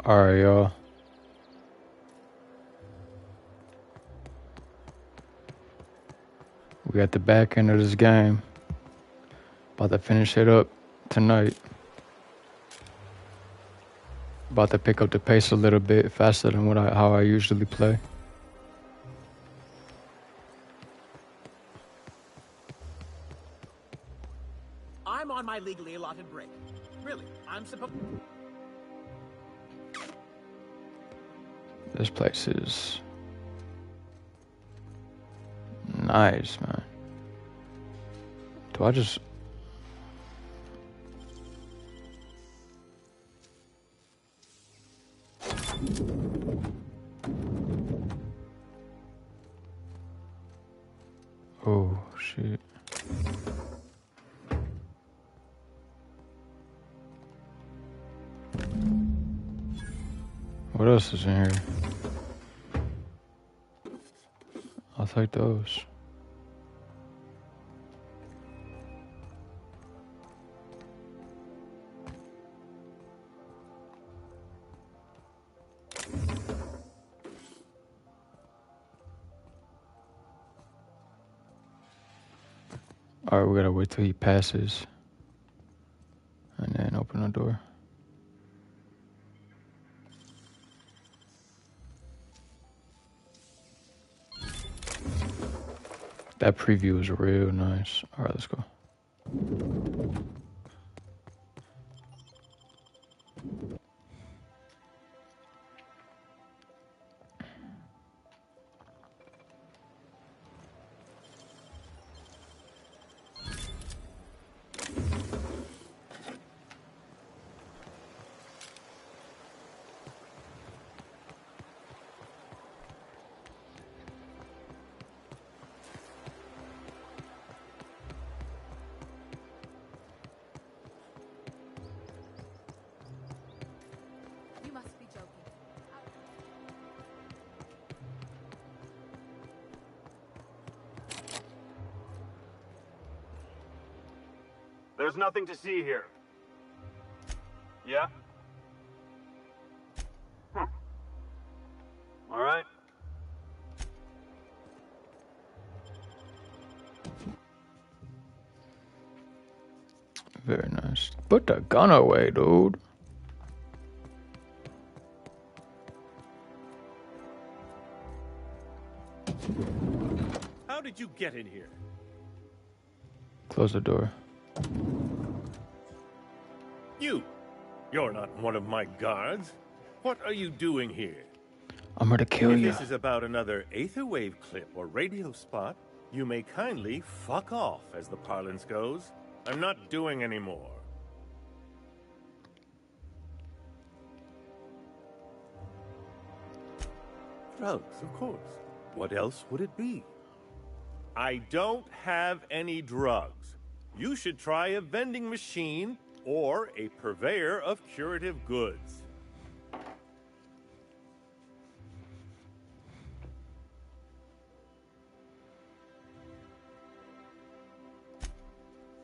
Alright, y'all. We at the back end of this game. About to finish it up tonight. About to pick up the pace a little bit faster than how I usually play. I'm on my legally allotted break. Really, I'm supposed. This place is nice, man. Do I just... Oh, shit. What else is in here? I'll take those. Alright, we gotta wait till he passes. And then open the door. That preview is real nice. Alright, let's go. There's nothing to see here. Yeah? All right. Very nice. Put the gun away, dude. How did you get in here? Close the door. You're not one of my guards. What are you doing here? I'm gonna kill you. If this is about another Aetherwave clip or radio spot, you may kindly fuck off, as the parlance goes. I'm not doing any more. Drugs, of course. What else would it be? I don't have any drugs. You should try a vending machine or a purveyor of curative goods.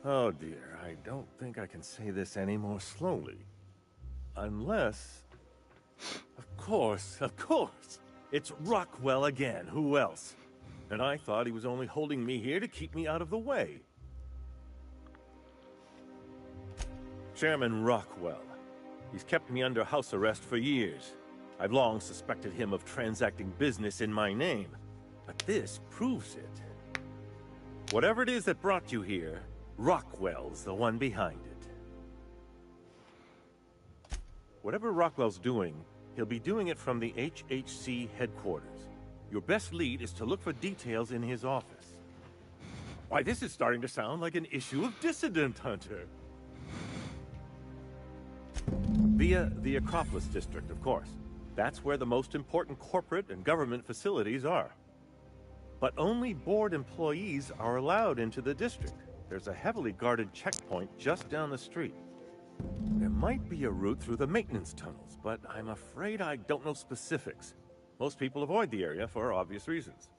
Oh dear, I don't think I can say this any more slowly. Unless... Of course, it's Rockwell again, who else? And I thought he was only holding me here to keep me out of the way. Chairman Rockwell. He's kept me under house arrest for years. I've long suspected him of transacting business in my name, but this proves it. Whatever it is that brought you here, Rockwell's the one behind it. Whatever Rockwell's doing, he'll be doing it from the HHC headquarters. Your best lead is to look for details in his office. Why, this is starting to sound like an issue of Dissident Hunter. Via the Acropolis District, of course. That's where the most important corporate and government facilities are. But only board employees are allowed into the district. There's a heavily guarded checkpoint just down the street. There might be a route through the maintenance tunnels, but I'm afraid I don't know specifics. Most people avoid the area for obvious reasons.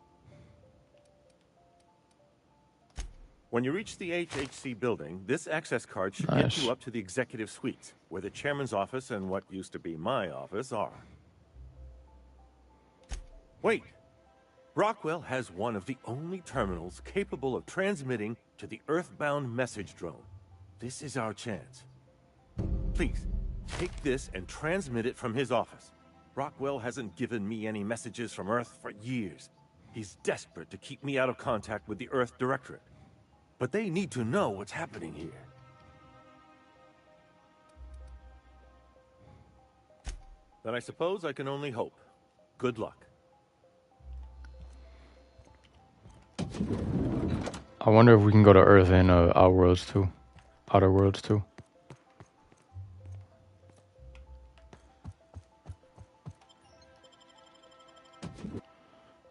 When you reach the HHC building, this access card should Nice. get you up to the executive suites, where the chairman's office and what used to be my office are. Wait. Rockwell has one of the only terminals capable of transmitting to the Earthbound message drone. This is our chance. Please, take this and transmit it from his office. Rockwell hasn't given me any messages from Earth for years. He's desperate to keep me out of contact with the Earth Directorate. But they need to know what's happening here. Then I suppose I can only hope. Good luck. I wonder if we can go to Earth and Outer Worlds too. Outer Worlds too.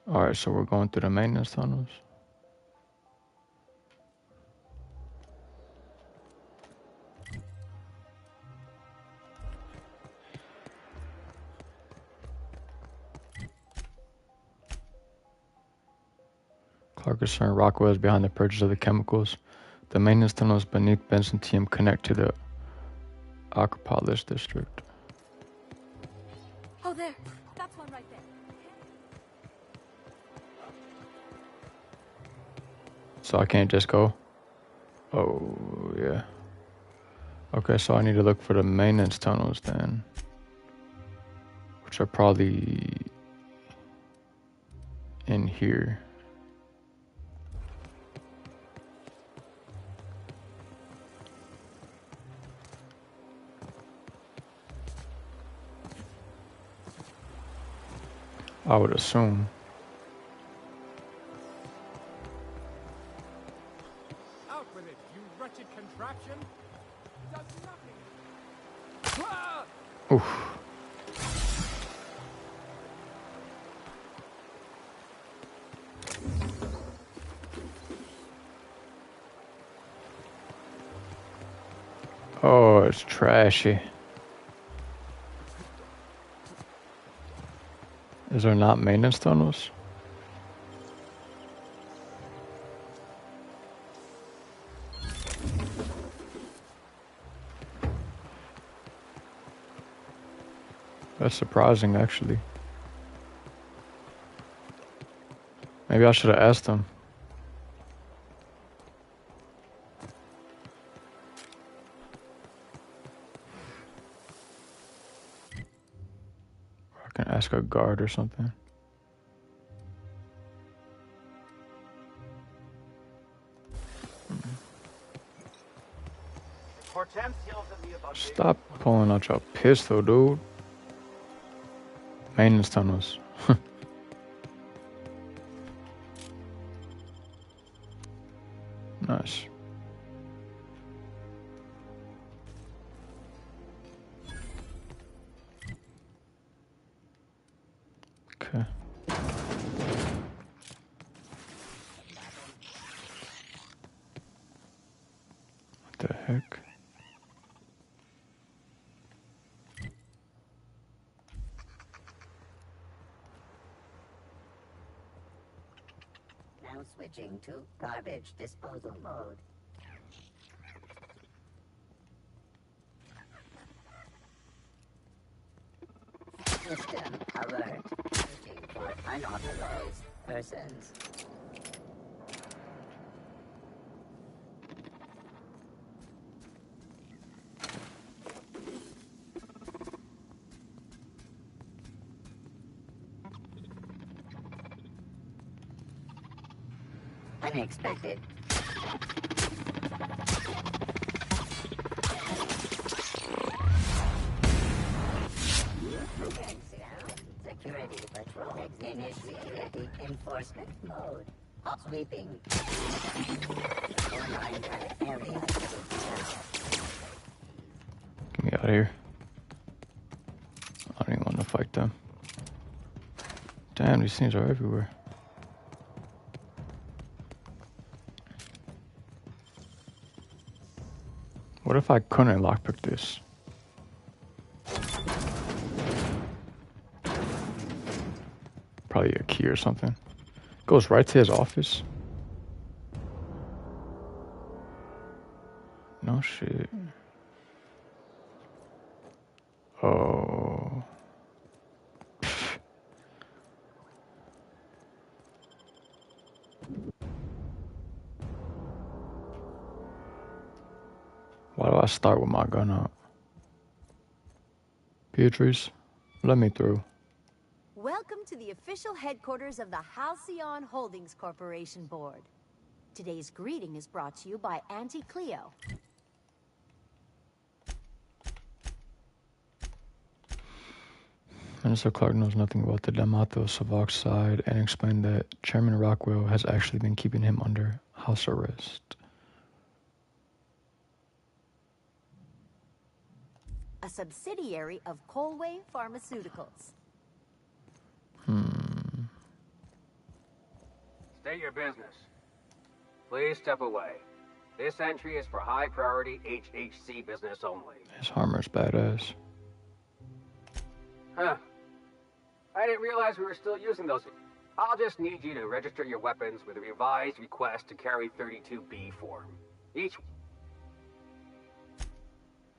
Alright, so we're going through the maintenance tunnels. Clark is certain Rockwell is behind the purchase of the chemicals. The maintenance tunnels beneath Byzantium connect to the Acropolis district. Oh, there. That's one right there. So I can't just go? Oh, yeah. Okay, so I need to look for the maintenance tunnels then. Which are probably in here. I would assume. Out with it, you wretched contraption! Does nothing! Ah! Oof. Oh, it's trashy. Is there not maintenance tunnels? That's surprising, actually. Maybe I should have asked them. I can ask a guard or something. Stop pulling out your pistol, dude. Maintenance tunnels. Nice. Okay. What the heck? Now switching to garbage disposal mode. System alert. Searching for unauthorized persons. Unexpected. Security patrol initiated enforcement mode. Sweeping. Area. Get me out of here. I don't even want to fight them. Damn, these things are everywhere. What if I couldn't lockpick this? Probably a key or something. Goes right to his office. No shit. Oh. Why do I start with my gun out? Beatrice, let me through. Welcome to the official headquarters of the Halcyon Holdings Corporation Board. Today's greeting is brought to you by Auntie Cleo. Minister Clark knows nothing about the D'Amato Savak side and explained that Chairman Rockwell has actually been keeping him under house arrest. A subsidiary of Colway Pharmaceuticals. State your business. Please step away. This entry is for high priority HHC business only. His armor's badass. Huh. I didn't realize we were still using those. I'll just need you to register your weapons with a revised request to carry 32B form. Each...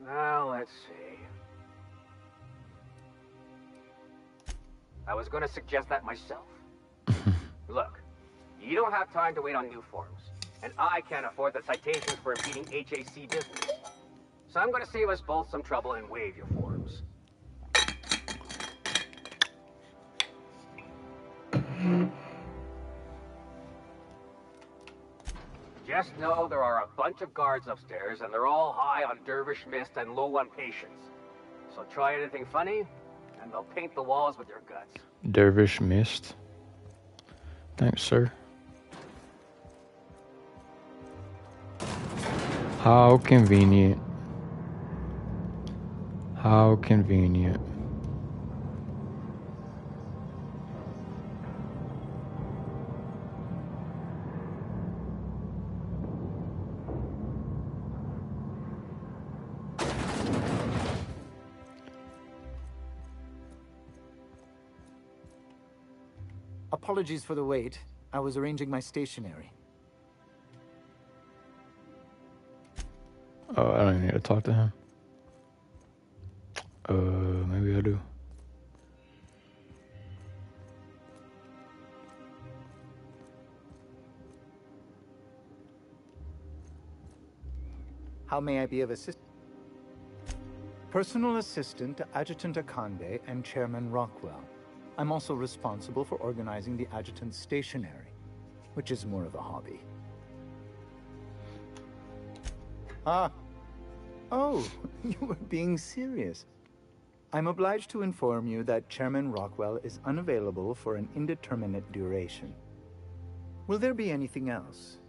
Now, let's see. I was going to suggest that myself. Look, you don't have time to wait on new forms, and I can't afford the citations for impeding HAC business. So I'm going to save us both some trouble and waive your forms. Just know there are a bunch of guards upstairs, and they're all high on dervish mist and low on patience. So try anything funny, and they'll paint the walls with your guts. Dervish mist. Thanks, sir. How convenient. How convenient. Apologies for the wait. I was arranging my stationery. Oh, I don't need to talk to him. Maybe I do. How may I be of assistance? Personal assistant to Adjutant Akande and Chairman Rockwell. I'm also responsible for organizing the adjutant's stationery, which is more of a hobby. Ah. Oh, you were being serious. I'm obliged to inform you that Chairman Rockwell is unavailable for an indeterminate duration. Will there be anything else?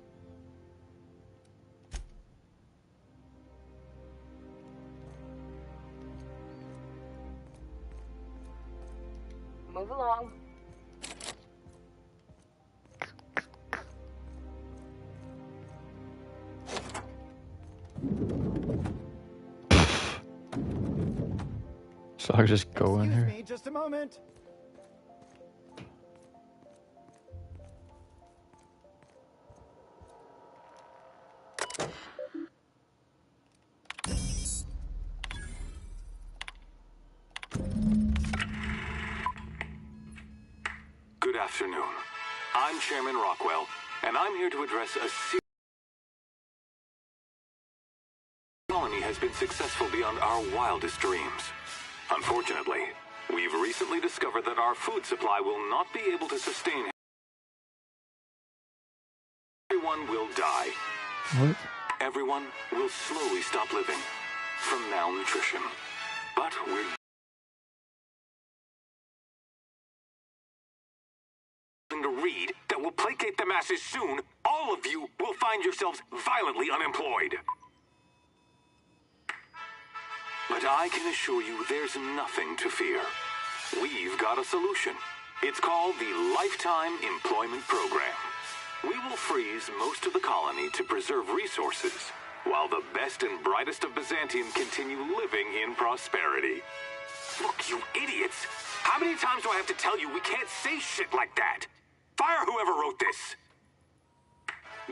Move along. So I just go in here. Excuse me, just a moment. Good afternoon. I'm Chairman Rockwell, and I'm here to address a serious colony has been successful beyond our wildest dreams. Unfortunately, we've recently discovered that our food supply will not be able to sustain. Everyone will die. What? Everyone will slowly stop living from malnutrition. But we're to read that will placate the masses soon. All of you will find yourselves violently unemployed. But I can assure you there's nothing to fear. We've got a solution. It's called the Lifetime Employment Program. We will freeze most of the colony to preserve resources, while the best and brightest of Byzantium continue living in prosperity. Look, you idiots! How many times do I have to tell you we can't say shit like that? Fire whoever wrote this!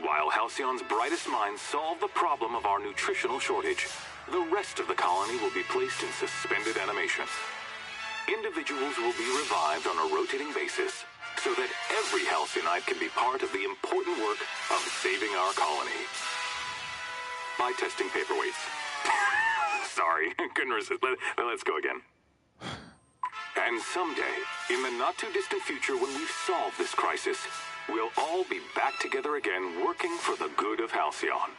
While Halcyon's brightest minds solve the problem of our nutritional shortage, the rest of the colony will be placed in suspended animation. Individuals will be revived on a rotating basis so that every Halcyonite can be part of the important work of saving our colony. By testing paperweights. Sorry, couldn't resist. Let's go again. And someday, in the not-too-distant future when we've solved this crisis, we'll all be back together again working for the good of Halcyon.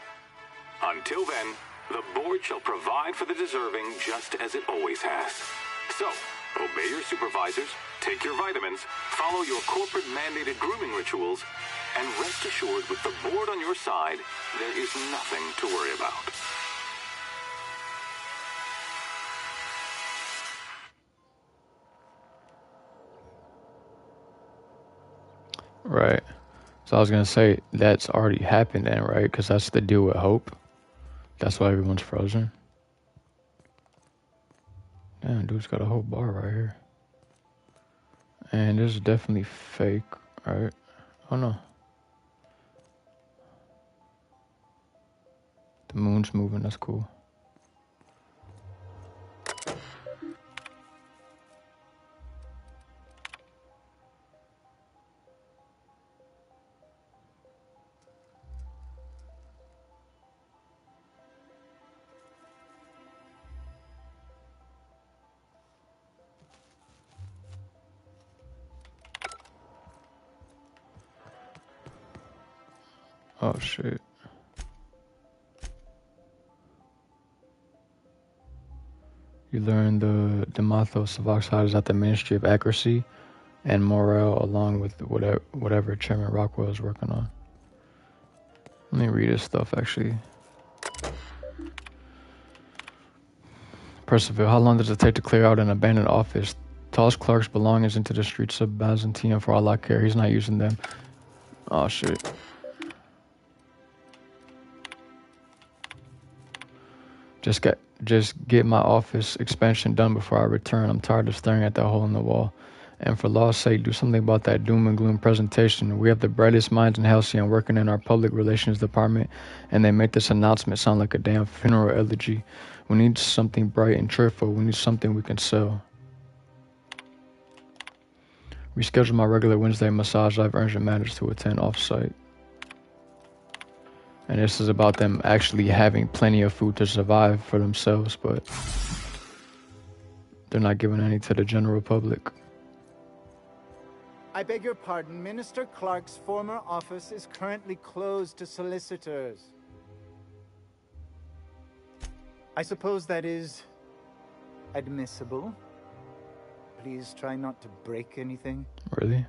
Until then, the board shall provide for the deserving just as it always has. So, obey your supervisors, take your vitamins, follow your corporate-mandated grooming rituals, and rest assured with the board on your side, there is nothing to worry about. Right. So I was gonna say that's already happened then, right? Because that's the deal with Hope. That's why everyone's frozen. Damn, dude's got a whole bar right here. And this is definitely fake, right? Oh no. The moon's moving, that's cool. Oh shit. You learn the Demathos of Oxide is at the Ministry of Accuracy and Morale along with whatever Chairman Rockwell is working on. Let me read his stuff actually. Percival, how long does it take to clear out an abandoned office? Toss Clark's belongings into the streets of Byzantium for all I care. He's not using them. Oh shit. Just get my office expansion done before I return. I'm tired of staring at that hole in the wall. And for law's sake, do something about that doom and gloom presentation. We have the brightest minds in Halcyon working in our public relations department, and they make this announcement sound like a damn funeral elegy. We need something bright and cheerful. We need something we can sell. Reschedule my regular Wednesday massage. I have urgent matters to attend off-site. And this is about them actually having plenty of food to survive for themselves, but they're not giving any to the general public. I beg your pardon, Minister Clark's former office is currently closed to solicitors. I suppose that is admissible. Please try not to break anything. Really?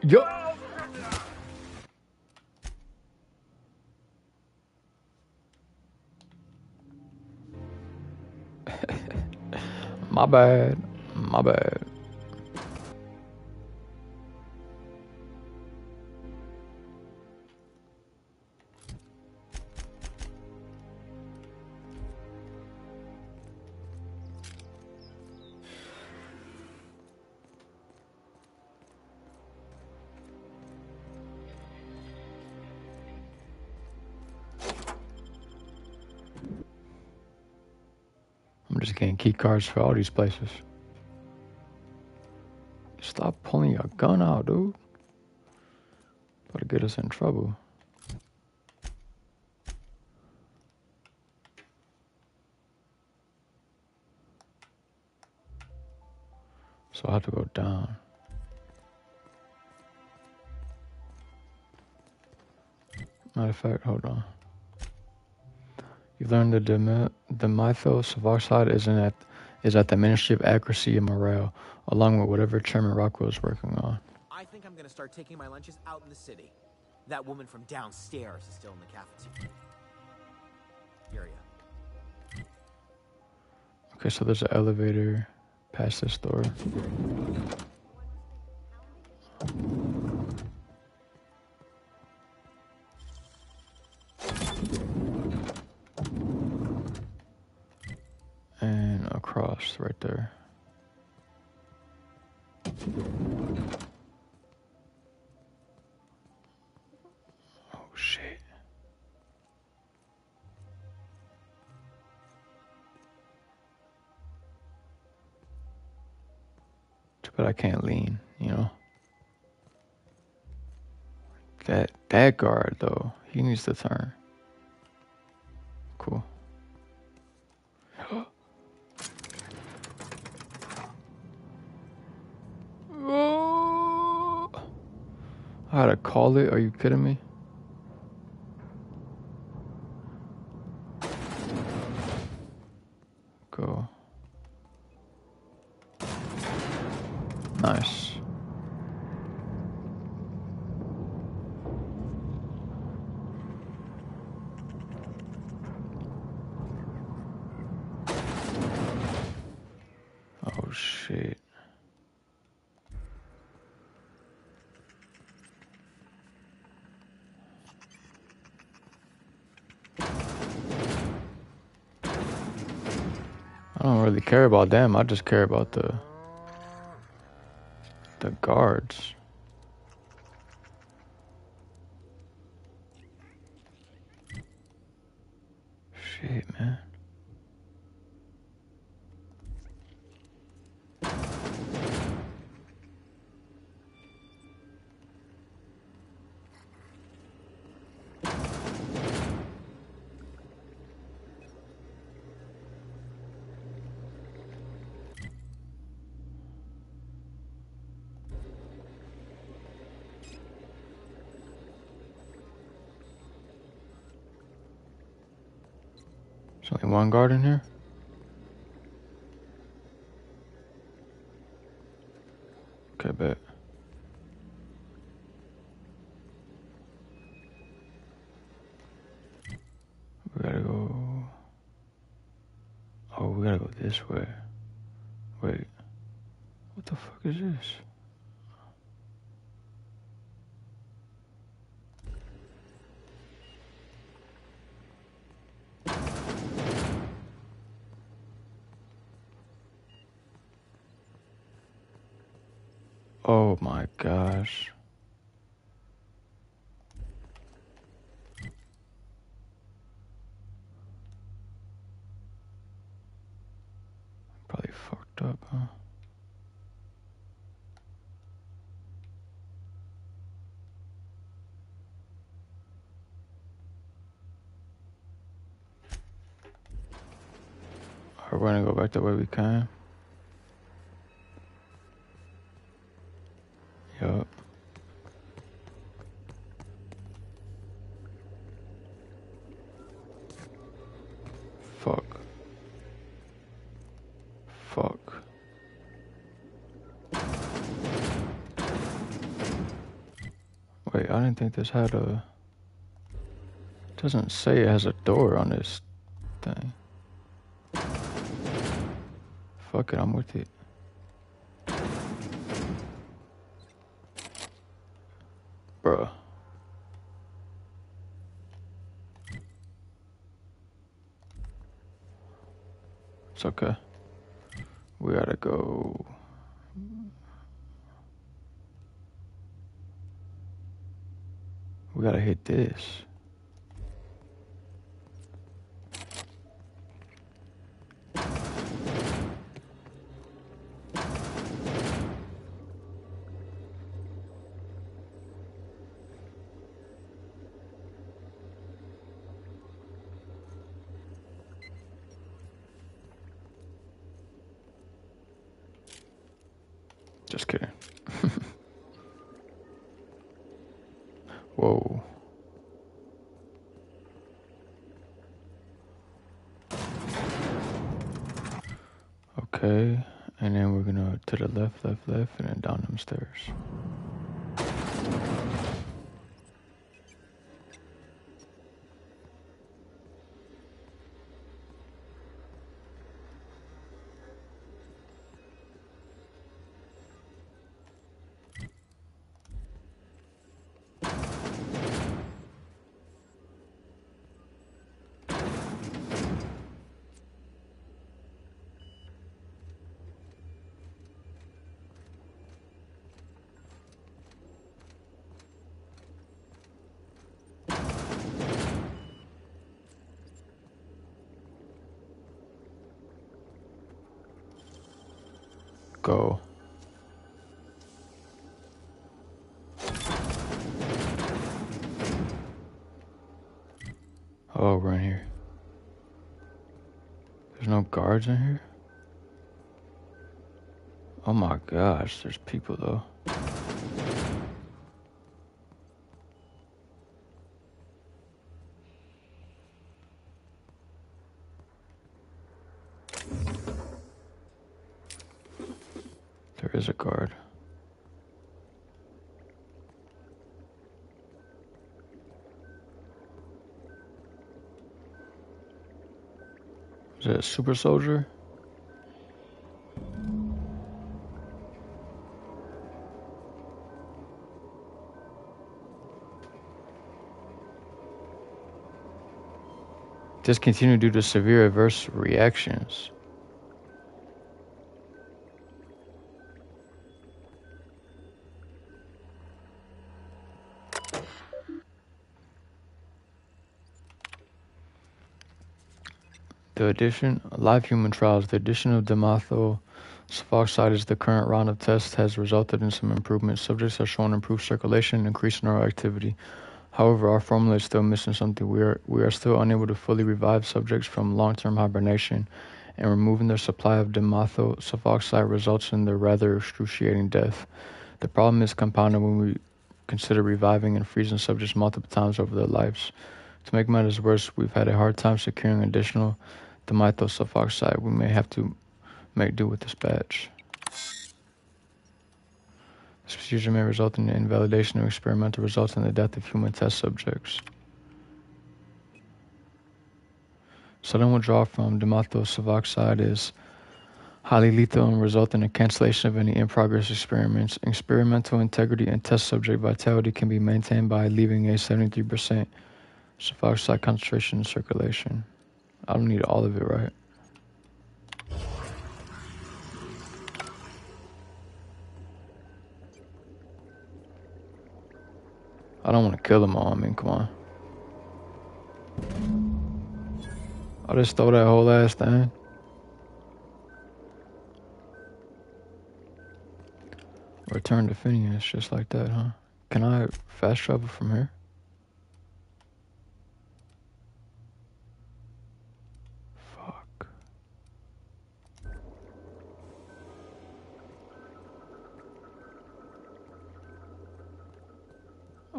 Yo. My bad. My bad. I'm just getting key cards for all these places. Stop pulling your gun out, dude. About to get us in trouble. So I have to go down. Matter of fact, hold on. You've learned the mythos of our side is at the Ministry of Accuracy and Morale, along with whatever Chairman Rockwell is working on. I think I'm gonna start taking my lunches out in the city. That woman from downstairs is still in the cafeteria. Okay, so there's an elevator past this door. And across right there. Oh shit. But I can't lean, you know. That guard though, he needs to turn. Cool. Oh, I had to call it. Are you kidding me? Go. Nice. Oh shit. I don't really care about them. I just care about the guards. Shit, man. There's only one guard in here? Okay, bet. We gotta go... Oh, we gotta go this way. Wait. What the fuck is this? Oh my gosh. Probably fucked up, huh? We're gonna go back the way we came. Yup. Fuck. Fuck. Wait, I didn't think this had a... It doesn't say it has a door on this thing. Fuck it, I'm with it. Bruh. It's okay. We gotta go... We gotta hit this. Just kidding. Whoa. Okay, and then we're gonna to the left, and then down them stairs. Go. Oh, we're in here. There's no guards in here? Oh my gosh, there's people though. There is a guard. Is it a super soldier? Discontinued due to severe adverse reactions. Live human trials. The addition of dimethyl sulfoxide as the current round of tests has resulted in some improvements. Subjects have shown improved circulation and increased neural activity. However, our formula is still missing something. We are still unable to fully revive subjects from long-term hibernation, and removing their supply of dimethyl sulfoxide results in their rather excruciating death. The problem is compounded when we consider reviving and freezing subjects multiple times over their lives. To make matters worse, we've had a hard time securing additional dimethyl sulfoxide. We may have to make do with this batch. This procedure may result in the invalidation of experimental results and the death of human test subjects. Sudden withdrawal from dimethyl sulfoxide is highly lethal and result in the cancellation of any in-progress experiments. Experimental integrity and test subject vitality can be maintained by leaving a 73% sulfoxide concentration in circulation. I don't need all of it, right? I don't want to kill them all. I mean, come on. I just stole that whole ass thing. Return to Phineas, just like that, huh? Can I fast travel from here? Fuck.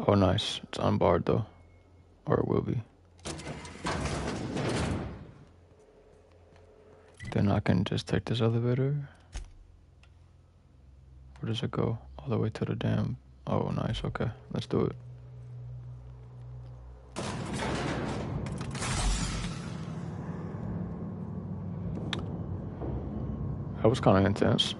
Oh, nice. It's unbarred, though. Or it will be. Then I can just take this elevator. Where does it go? All the way to the dam. Oh, nice. Okay, let's do it. That was kind of intense.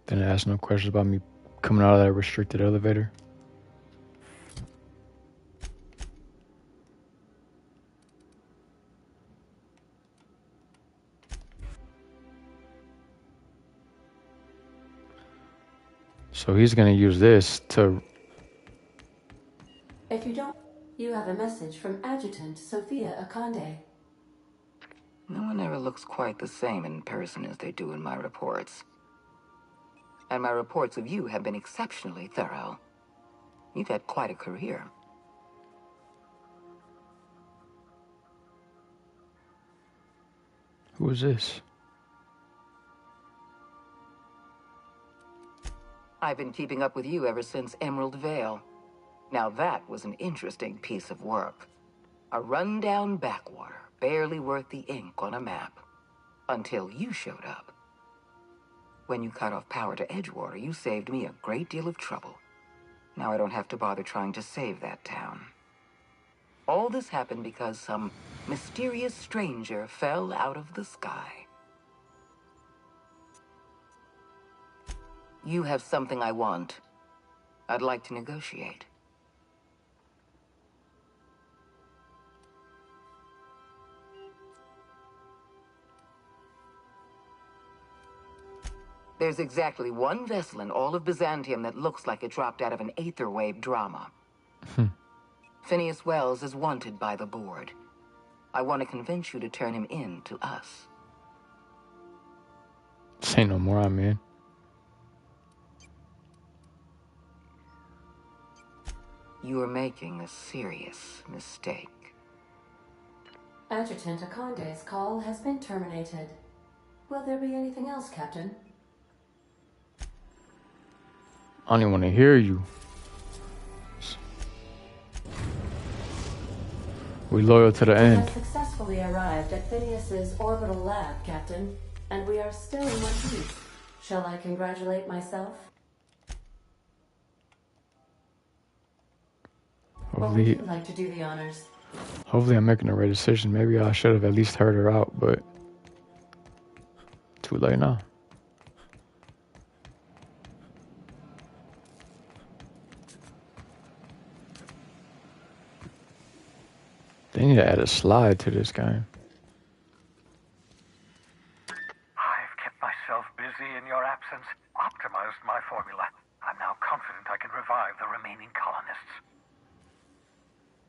Didn't ask no questions about me coming out of that restricted elevator. So he's gonna use this to... If you don't, you have a message from Adjutant Sophia Akande. No one ever looks quite the same in person as they do in my reports. And my reports of you have been exceptionally thorough. You've had quite a career. Who is this? I've been keeping up with you ever since Emerald Vale. Now that was an interesting piece of work. A rundown backwater, barely worth the ink on a map. Until you showed up. When you cut off power to Edgewater, you saved me a great deal of trouble. Now I don't have to bother trying to save that town. All this happened because some mysterious stranger fell out of the sky. You have something I want. I'd like to negotiate. There's exactly one vessel in all of Byzantium that looks like it dropped out of an Aetherwave drama. Phineas Wells is wanted by the board. I want to convince you to turn him in to us. Say no more, man. You are making a serious mistake. Adjutant Akonde's call has been terminated. Will there be anything else, Captain? I don't even want to hear you. We loyal to the We end. have successfully arrived at Phineas's orbital lab, Captain, and we are still in one piece. Shall I congratulate myself? Or would you like to do the honors? Hopefully I'm making the right decision. Maybe I should have at least heard her out, but too late now. They need to add a slide to this game. I've kept myself busy in your absence, optimized my formula. I'm now confident I can revive the remaining colonists.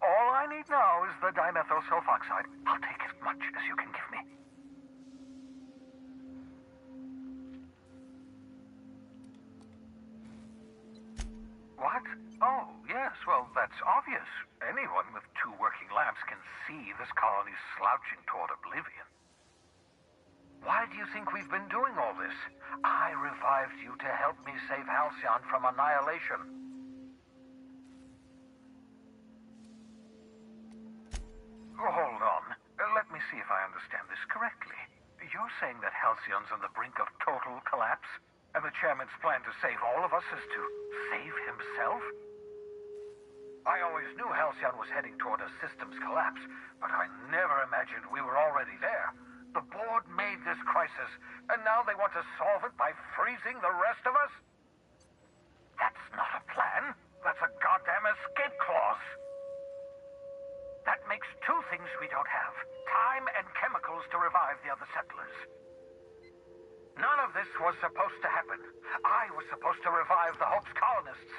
All I need now is the dimethyl sulfoxide. I'll take as much as you can give me. What? Oh, yes, well, that's obvious. Anyone with 2 working labs can see this colony's slouching toward oblivion. Why do you think we've been doing all this? I revived you to help me save Halcyon from annihilation. Hold on. Let me see if I understand this correctly. You're saying that Halcyon's on the brink of total collapse? And the chairman's plan to save all of us is to save himself? I always knew Halcyon was heading toward a systems collapse, but I never imagined we were already there. The board made this crisis, and now they want to solve it by freezing the rest of us? That's not a plan. That's a goddamn escape clause. That makes 2 things we don't have. Time and chemicals to revive the other settlers. None of this was supposed to happen. I was supposed to revive the Hope's colonists.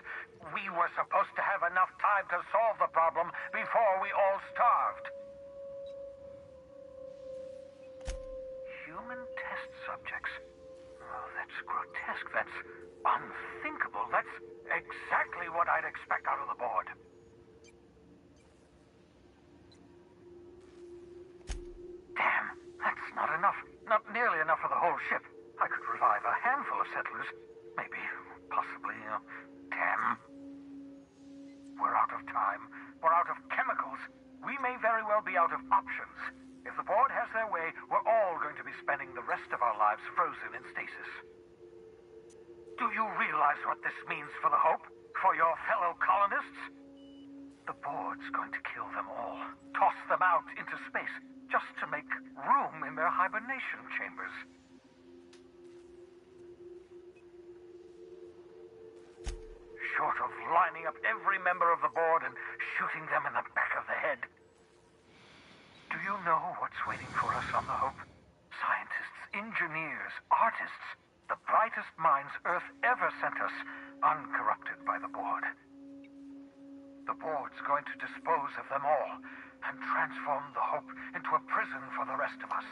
We were supposed to have enough time to solve the problem before we all starved. Human test subjects. Oh, that's grotesque. That's unthinkable. That's exactly what I'd expect out of the board. Damn, that's not enough. Not nearly enough for the whole ship. I could revive a handful of settlers. Maybe, possibly, 10. We're out of time. We're out of chemicals. We may very well be out of options. If the board has their way, we're all going to be spending the rest of our lives frozen in stasis. Do you realize what this means for the Hope? For your fellow colonists? The board's going to kill them all. Toss them out into space, just to make room in their hibernation chambers. Short of lining up every member of the board and shooting them in the back of the head. Do you know what's waiting for us on the Hope? Scientists, engineers, artists, the brightest minds Earth ever sent us, uncorrupted by the board. The board's going to dispose of them all and transform the Hope into a prison for the rest of us.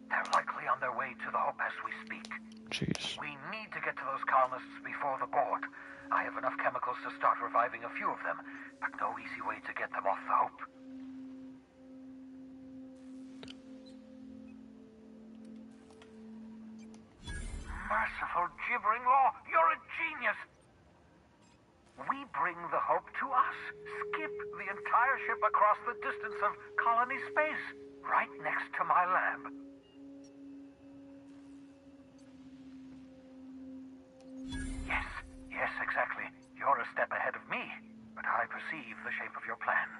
They're likely on their way to the Hope as we speak. Jeez. We need to get to those colonists before the board. I have enough chemicals to start reviving a few of them, but no easy way to get them off the Hope. Merciful gibbering law, you're a genius! us. Skip the entire ship across the distance of colony space, right next to my lab. Yes, exactly. You're a step ahead of me, but I perceive the shape of your plan.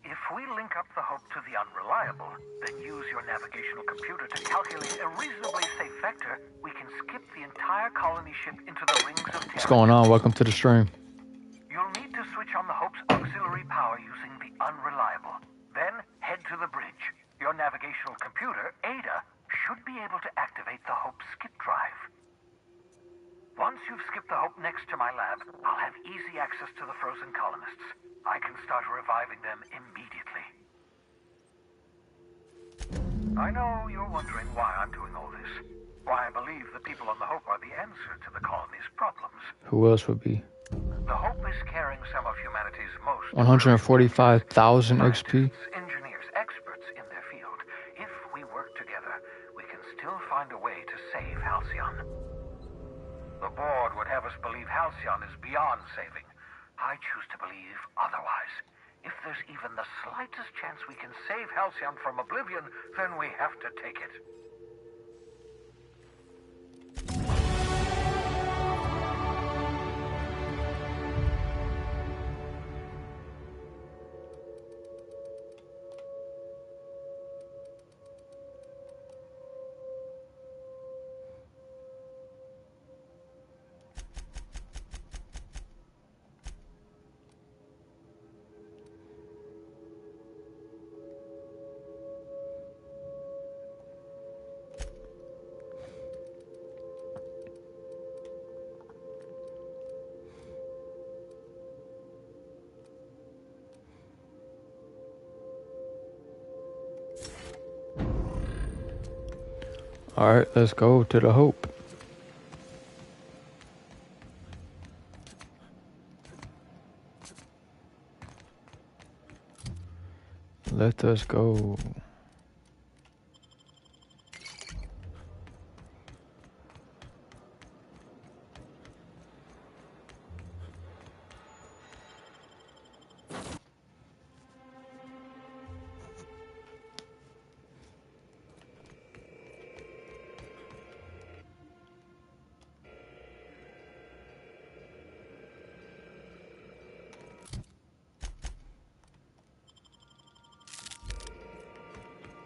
If we link up the Hope to the Unreliable, then use your navigational computer to calculate a reasonably safe vector, we can skip the entire colony ship into the rings of Terra. What's going on? Welcome to the stream. You'll need to switch on the Hope's auxiliary power using the Unreliable. Then head to the bridge. Your navigational computer, Ada, should be able to activate the Hope's skip drive. Once you've skipped the Hope next to my lab, I'll have easy access to the frozen colonists. I can start reviving them immediately. I know you're wondering why I'm doing all this. Why I believe the people on the Hope are the answer to the colony's problems. Who else would be? The Hope is carrying some of humanity's most 145,000 XP. engineers, experts in their field. If we work together, we can still find a way to save Halcyon. The board would have us believe Halcyon is beyond saving. I choose to believe otherwise. If there's even the slightest chance we can save Halcyon from oblivion, then we have to take it. All right, let's go to the Hope. Let us go.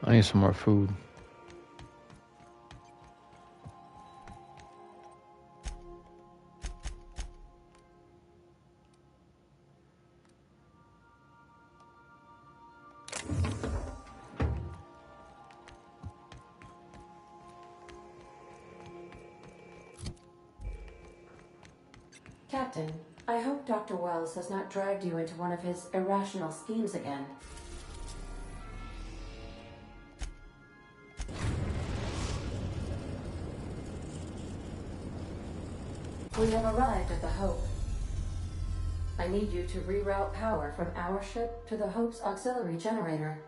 I need some more food. Captain, I hope Dr. Wells has not dragged you into one of his irrational schemes again. We have arrived at the Hope. I need you to reroute power from our ship to the Hope's auxiliary generator.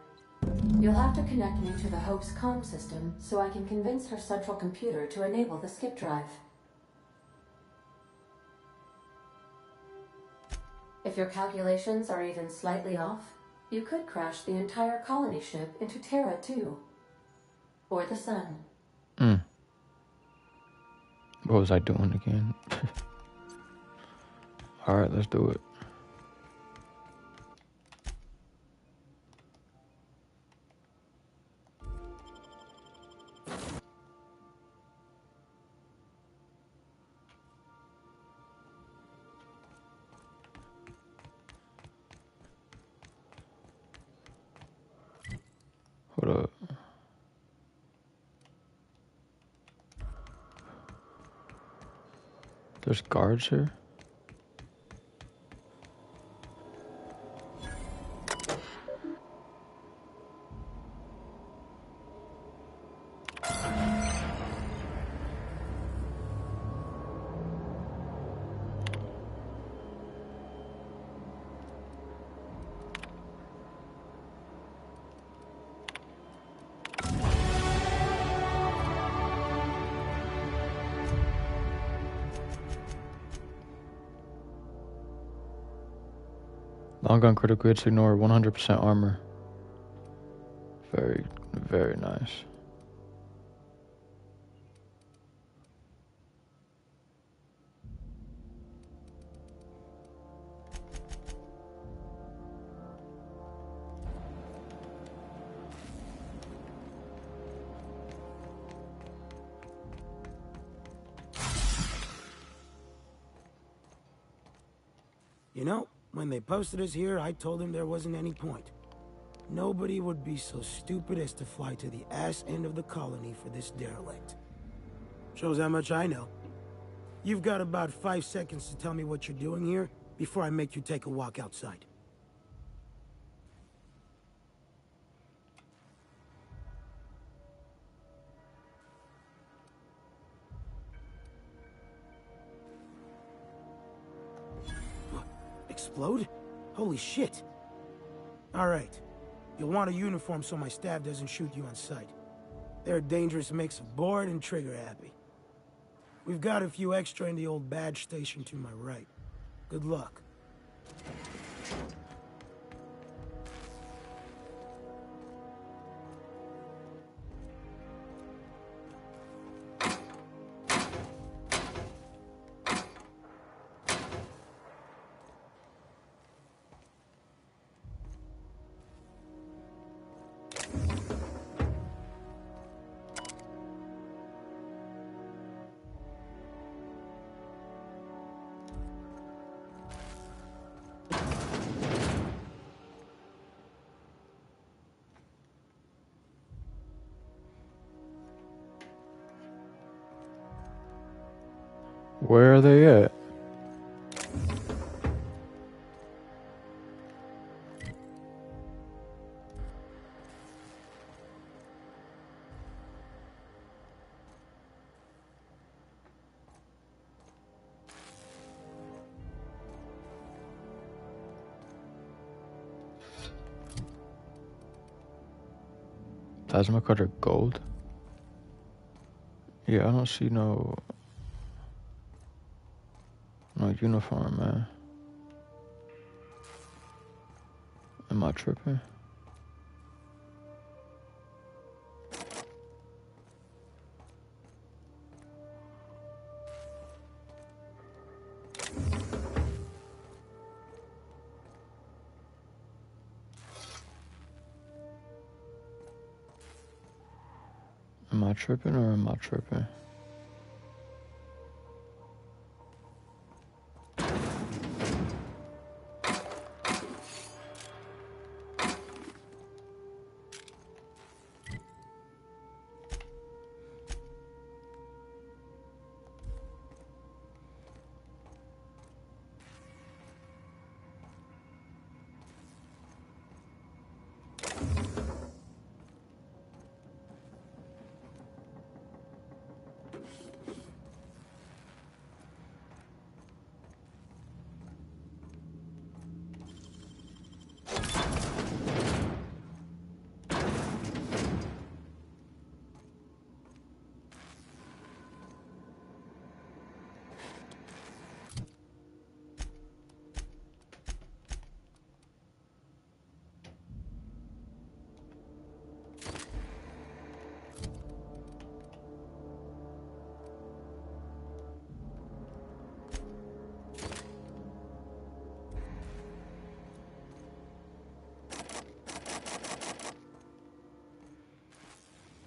You'll have to connect me to the Hope's comm system so I can convince her central computer to enable the skip drive. If your calculations are even slightly off, you could crash the entire colony ship into Terra too. Or the sun. What was I doing again? All right, let's do it. Hold up. There's guards here? Long gun critical hits ignore 100% armor. Very, very nice. You know, when they posted us here, I told them there wasn't any point. Nobody would be so stupid as to fly to the ass end of the colony for this derelict. Shows how much I know. You've got about 5 seconds to tell me what you're doing here before I make you take a walk outside. Explode? Holy shit. Alright. You'll want a uniform so my staff doesn't shoot you on sight. They're a dangerous mix of bored and trigger-happy. We've got a few extra in the old badge station to my right. Good luck. Where are they at? Plasma cutter gold? Yeah, I don't see no uniform, man. Am I tripping? Am I tripping or am I tripping?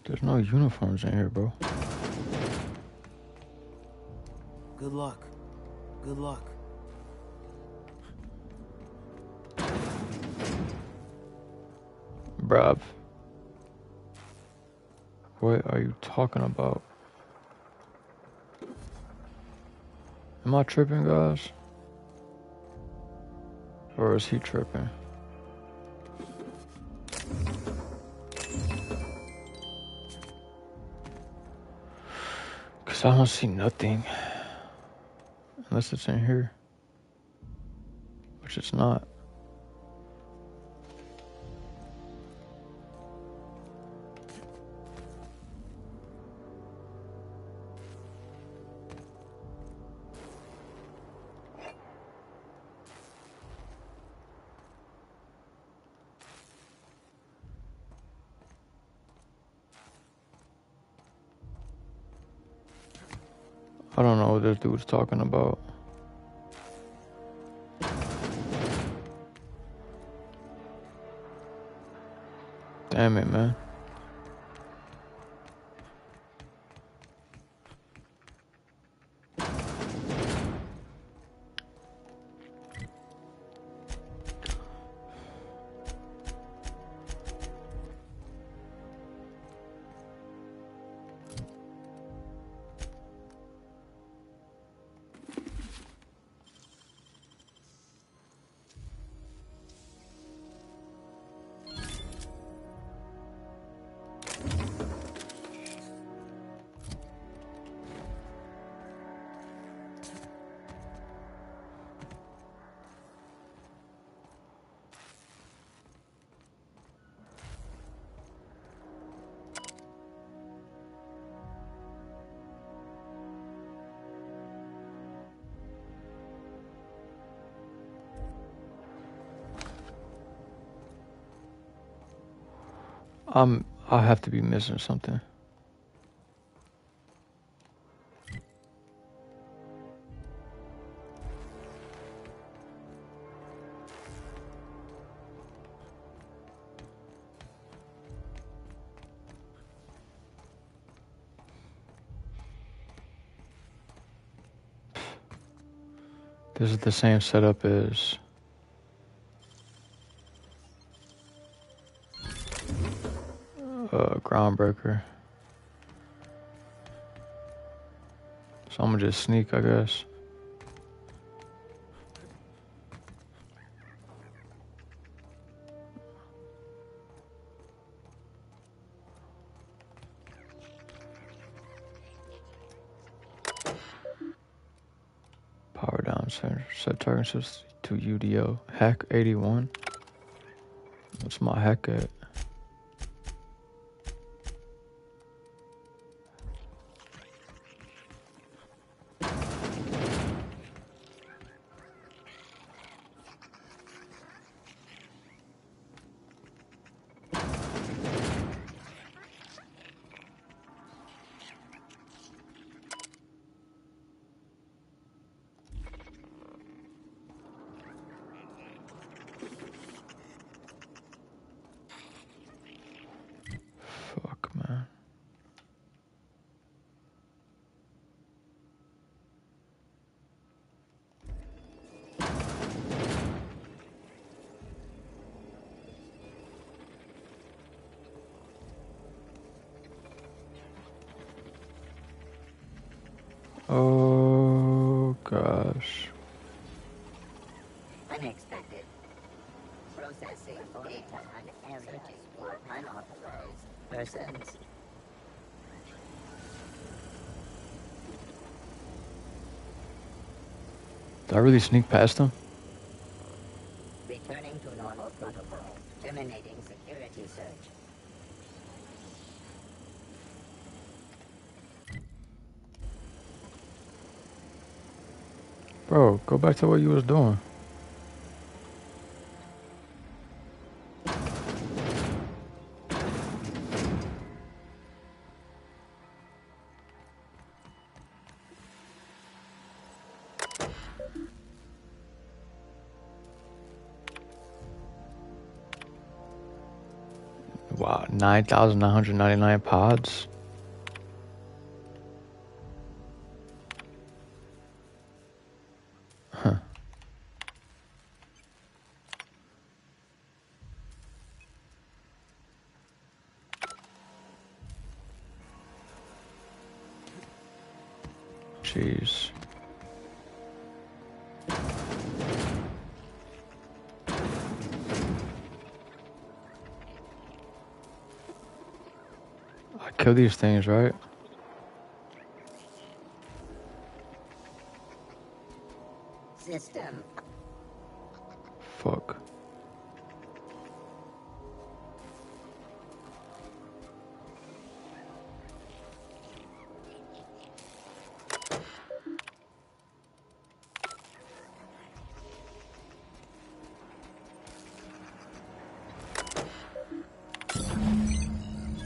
There's no uniforms in here, bro. Good luck. Good luck. Bruv. What are you talking about? Am I tripping, guys? Or is he tripping? Cause I don't see nothing. Unless it's in here. Which it's not. I don't know what this dude's talking about. Damn it, man. I have to be missing something. This is the same setup as Groundbreaker. So I'm gonna just sneak, I guess. Power down, set target to UDO. Hack 81. What's my hack at? Fuck, man. Oh gosh. Unexpected. Processing data searching for unauthorized persons. Did I really sneak past him? Returning to normal protocol. Terminating security search. Bro, go back to what you was doing. Wow, 9,999 pods. Huh. Jeez. I kill these things, right? System. Fuck.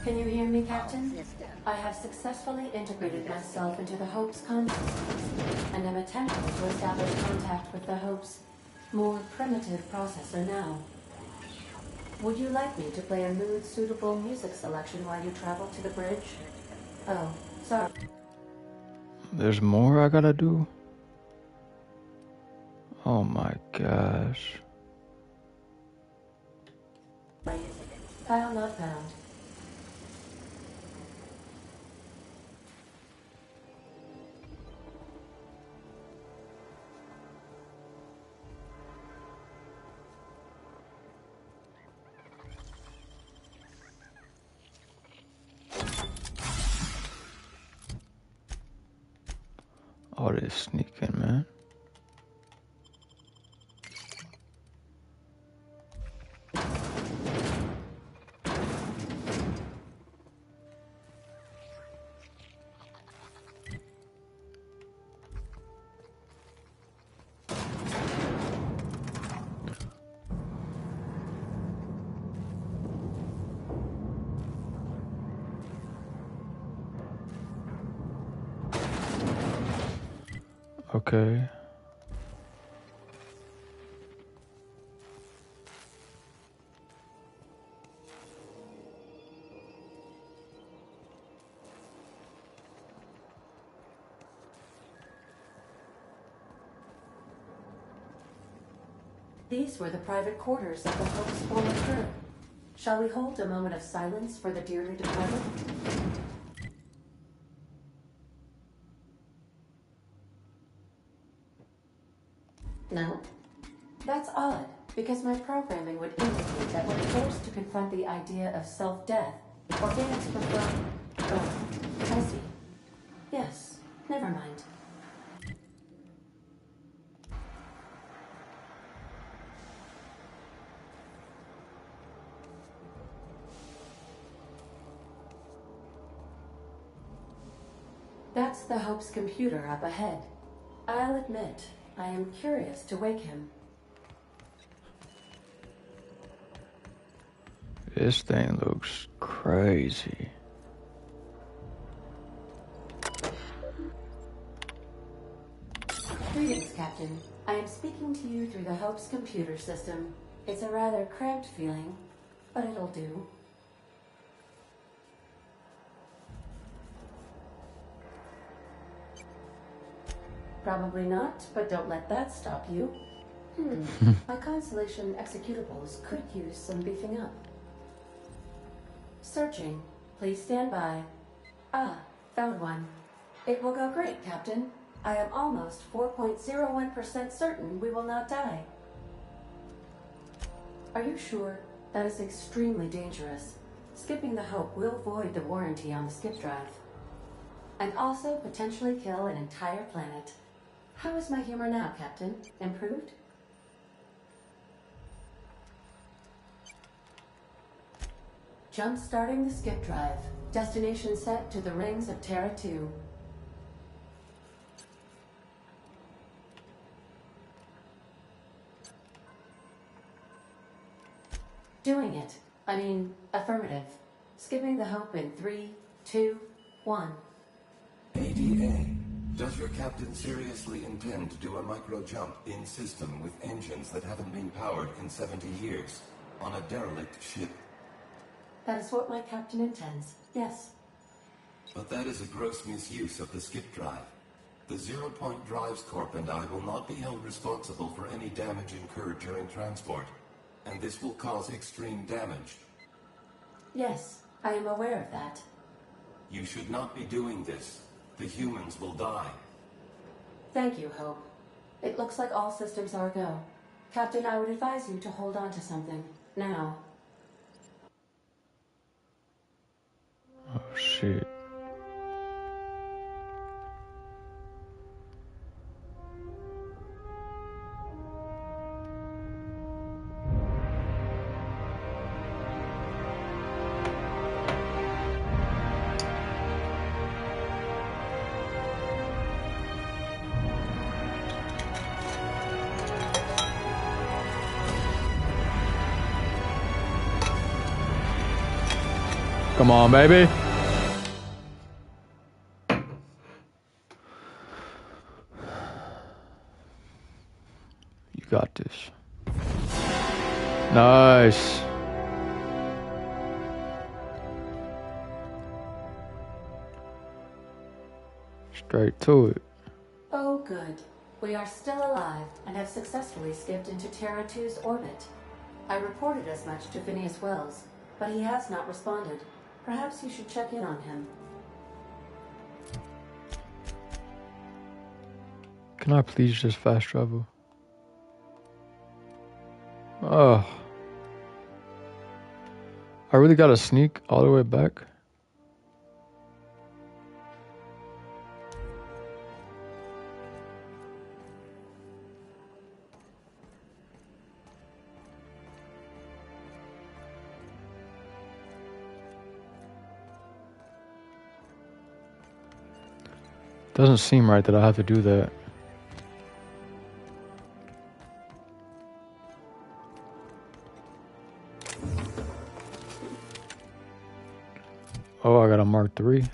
Can you hear me, Captain? I have successfully integrated myself into the Hope's consciousness and am attempting to establish contact with the Hope's more primitive processor now. Would you like me to play a mood-suitable music selection while you travel to the bridge? Oh, sorry. There's more I gotta do? Oh my gosh. File not found. All this sneaking, man. Okay. These were the private quarters of the Hope's former crew. Shall we hold a moment of silence for the dearly departed? No? That's odd, because my programming would indicate that when forced to confront the idea of self-death, organics prefer... Oh, I see. Yes, never mind. That's the Hope's computer up ahead. I'll admit, I am curious to wake him. This thing looks crazy. Greetings, Captain. I am speaking to you through the Hope's computer system. It's a rather cramped feeling, but it'll do. Probably not, but don't let that stop you. My Constellation executables could use some beefing up. Searching. Please stand by. Ah, found one. It will go great, Captain. I am almost 4.01% certain we will not die. Are you sure? That is extremely dangerous. Skipping the Hope will void the warranty on the skip drive. And also potentially kill an entire planet. How is my humor now, Captain? Improved? Jump-starting the skip drive. Destination set to the rings of Terra 2. Doing it. I mean, affirmative. Skipping the Hope in 3, 2, 1. ADA. Does your captain seriously intend to do a micro-jump in system with engines that haven't been powered in 70 years on a derelict ship? That is what my captain intends, yes. But that is a gross misuse of the skip drive. The Zero Point Drives Corp and I will not be held responsible for any damage incurred during transport, and this will cause extreme damage. Yes, I am aware of that. You should not be doing this. The humans will die. Thank you, Hope. It looks like all systems are go. Captain, I would advise you to hold on to something. Now. Oh, shit. Come on, baby. You got this. Nice. Straight to it. Oh, good. We are still alive and have successfully skipped into Terra 2's orbit. I reported as much to Phineas Wells, but he has not responded. Perhaps you should check in on him. Can I please just fast travel? Oh. I really gotta sneak all the way back? Doesn't seem right that I have to do that. Oh, I got a Mark III.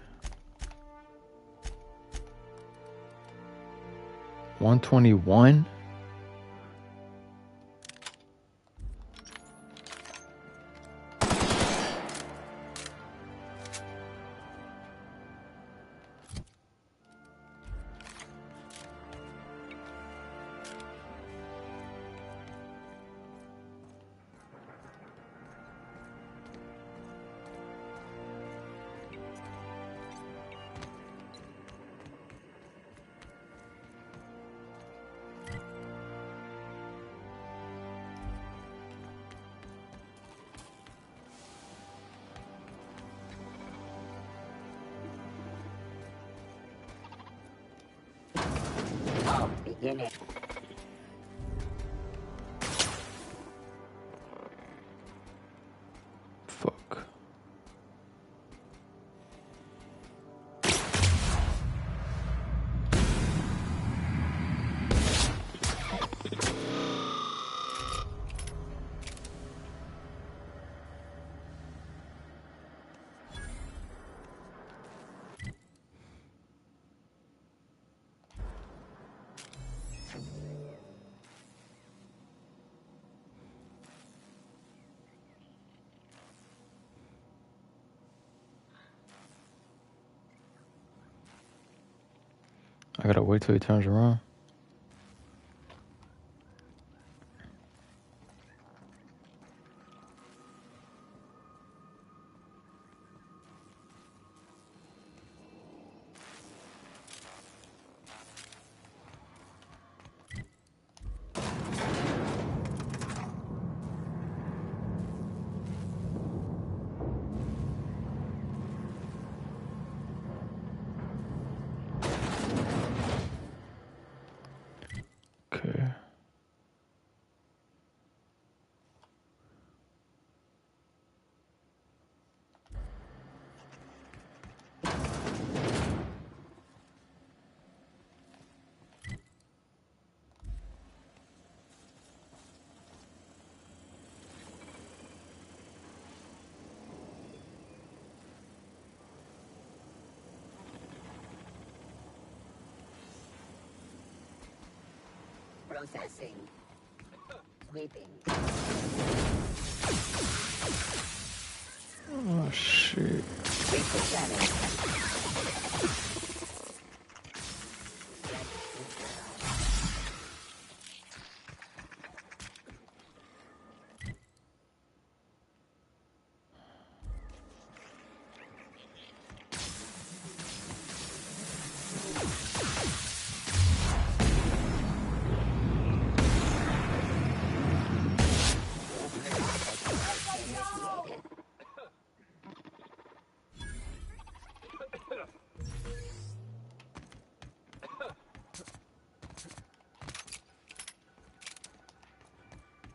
121? Beginning. Fuck. I gotta wait till he turns around. Okay. Processing. Sweeping. Oh shit.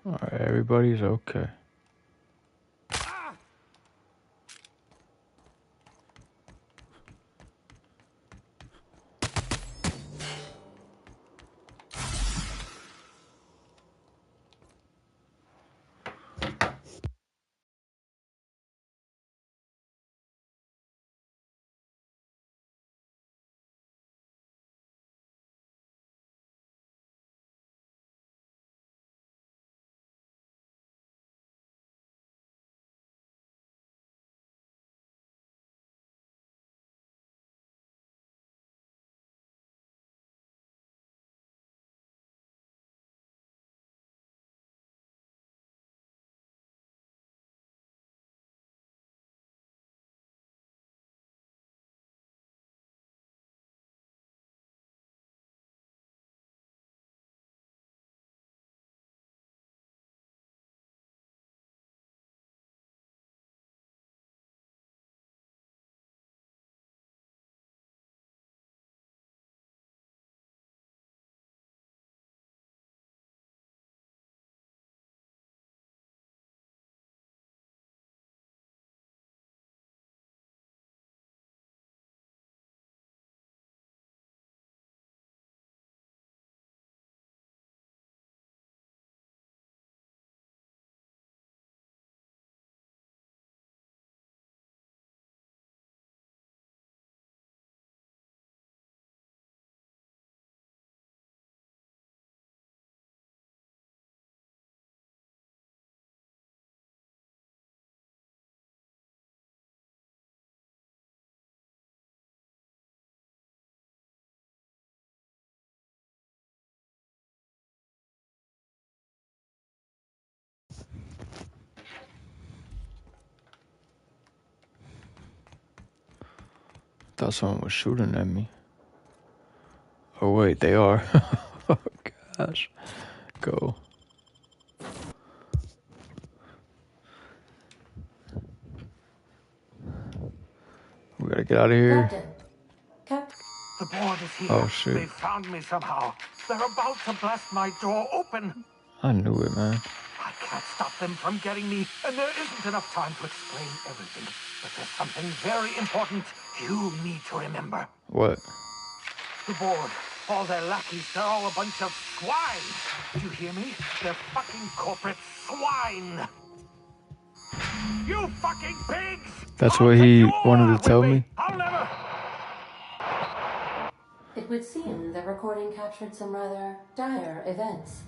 Alright, everybody's okay. Thought someone was shooting at me. Oh wait, they are. Oh gosh. Go. We gotta get out of here. Captain. The board is here. Oh shit. They found me somehow. They're about to blast my door open. I knew it, man. I can't stop them from getting me, and there isn't enough time to explain everything. But there's something very important you need to remember. What? The board, all their lackeys, they're all a bunch of swine. Do you hear me? They're fucking corporate swine. You fucking pigs! That's what he wanted to tell me? I'll never... It would seem the recording captured some rather dire events.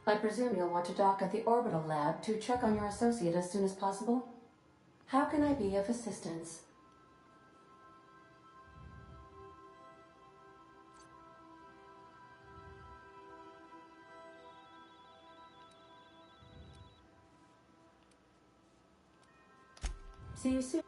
I presume you'll want to dock at the orbital lab to check on your associate as soon as possible. How can I be of assistance? See you soon.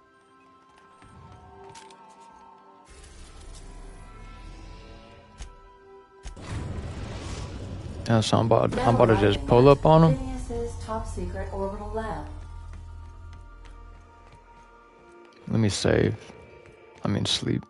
Yeah, so I'm about to just pull up on him. Phineas's top secret orbital lab. Let me save. I mean sleep.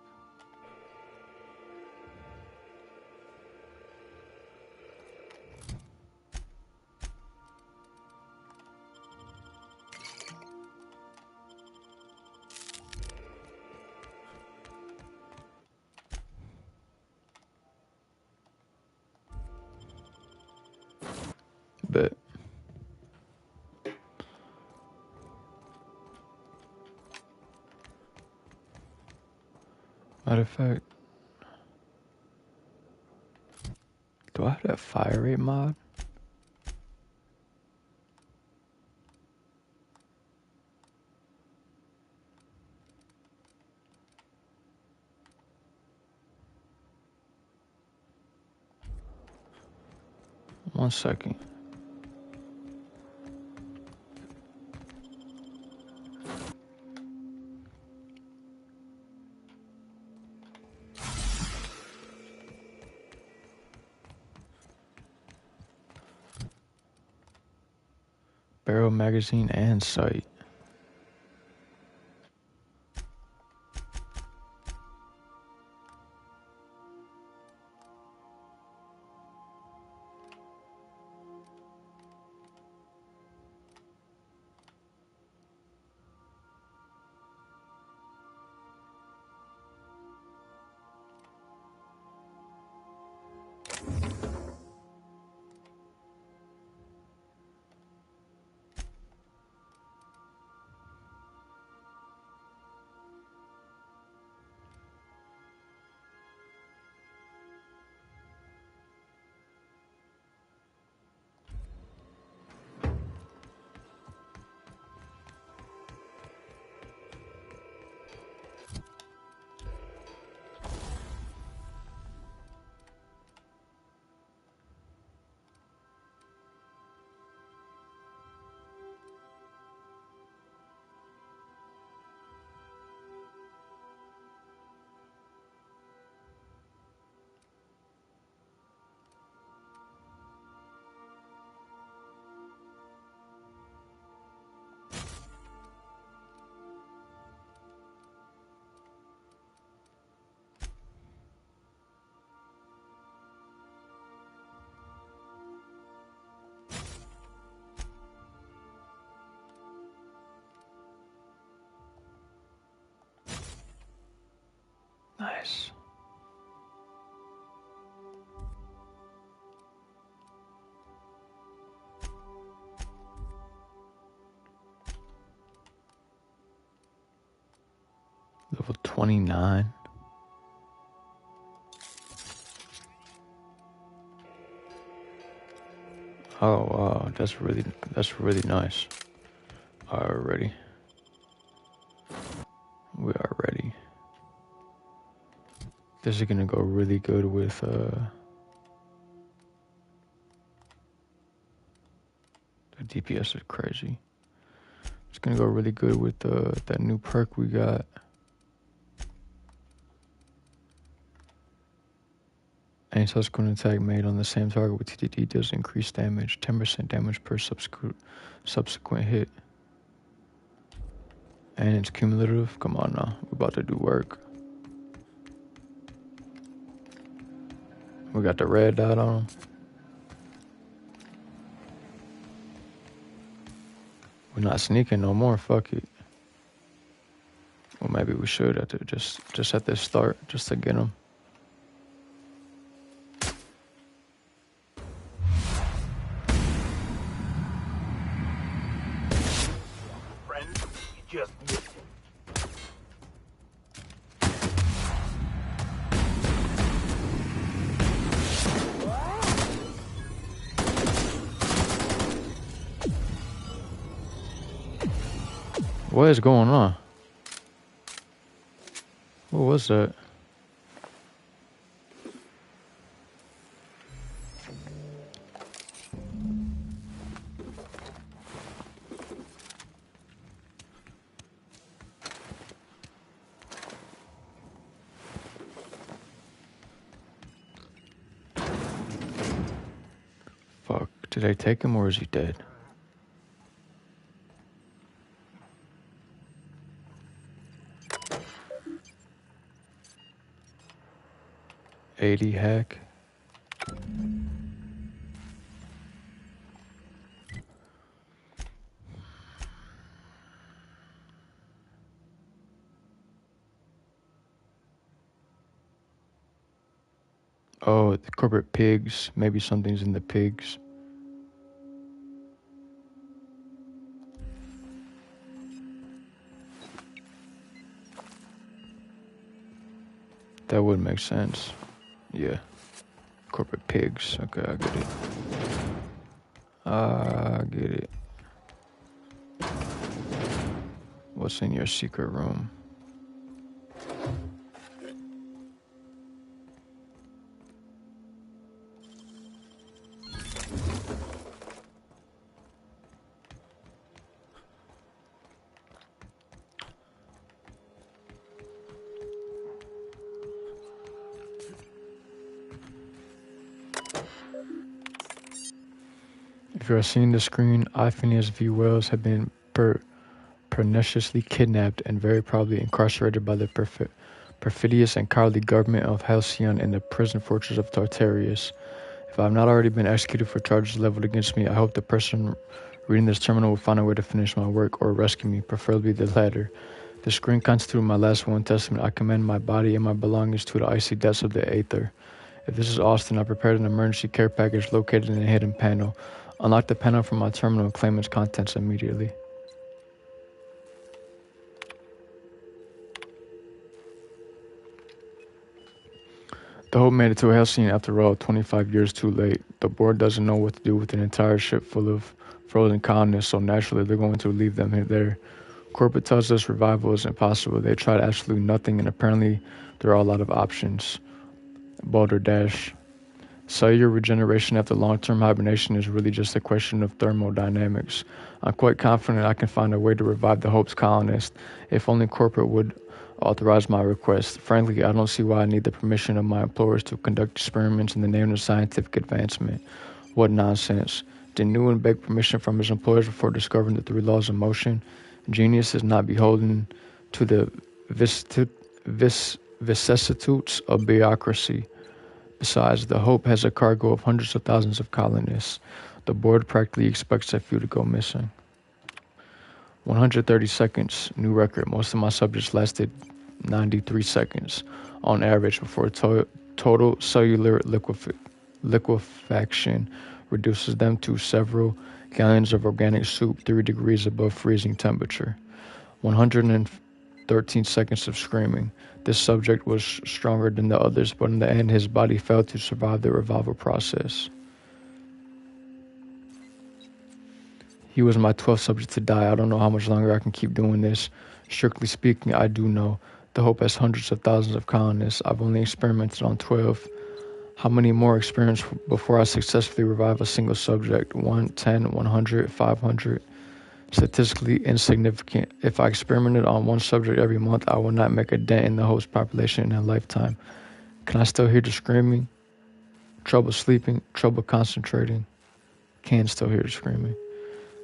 Bet. Matter of fact, do I have that fire rate mod? One second. Barrel magazine and sight. Nice. Level 29. Oh wow, that's really nice. Already. We are ready. This is gonna go really good with the DPS is crazy. It's gonna go really good with that new perk we got. Any subsequent attack made on the same target with TTD does increase damage, 10% damage per subsequent hit. And it's cumulative. Come on now, we're about to do work. We got the red dot on him. We're not sneaking no more, fuck it. Well, maybe we should have to just at this start, just to get him. Friend, you just missed it. What is going on? What was that? Fuck, did they take him or is he dead? Hack. Oh, the corporate pigs. Maybe something's in the pigs. That would make sense. Yeah. Corporate pigs. Okay, I get it. I get it. What's in your secret room? If you are seeing the screen, I, Phineas V. Wells, have been perniciously kidnapped and very probably incarcerated by the perfidious and cowardly government of Halcyon in the prison fortress of Tartarius. If I have not already been executed for charges leveled against me, I hope the person reading this terminal will find a way to finish my work or rescue me, preferably the latter. The screen constituted my last will and testament. I commend my body and my belongings to the icy depths of the aether. If this is Austin, I prepared an emergency care package located in a hidden panel. Unlock the panel from my terminal and claim its contents immediately. The Hope made it to Halcyon after all, 25 years too late. The board doesn't know what to do with an entire ship full of frozen colonists, so naturally they're going to leave them there. Corporate tells us revival is impossible. They tried absolutely nothing, and apparently there are a lot of options. Boulder Dash. Cellular regeneration after long-term hibernation is really just a question of thermodynamics. I'm quite confident I can find a way to revive the Hope's colonists, if only corporate would authorize my request. Frankly, I don't see why I need the permission of my employers to conduct experiments in the name of scientific advancement. What nonsense. Did Newman beg permission from his employers before discovering the 3 laws of motion? Genius is not beholden to the vicissitudes of bureaucracy. Besides, the Hope has a cargo of hundreds of thousands of colonists. The board practically expects a few to go missing. 130 seconds, new record. Most of my subjects lasted 93 seconds on average before total cellular liquefaction reduces them to several gallons of organic soup 3 degrees above freezing temperature. 113 seconds of screaming. This subject was stronger than the others, but in the end his body failed to survive the revival process. He was my 12th subject to die. I don't know how much longer I can keep doing this. Strictly speaking, I do know. The Hope has hundreds of thousands of colonists. I've only experimented on 12. How many more experiments before I successfully revive a single subject? 1, 10, 100, 500. Statistically insignificant. If I experimented on one subject every month, I would not make a dent in the Hope's population in a lifetime. Can I still hear the screaming? Trouble sleeping, trouble concentrating. Can still hear the screaming.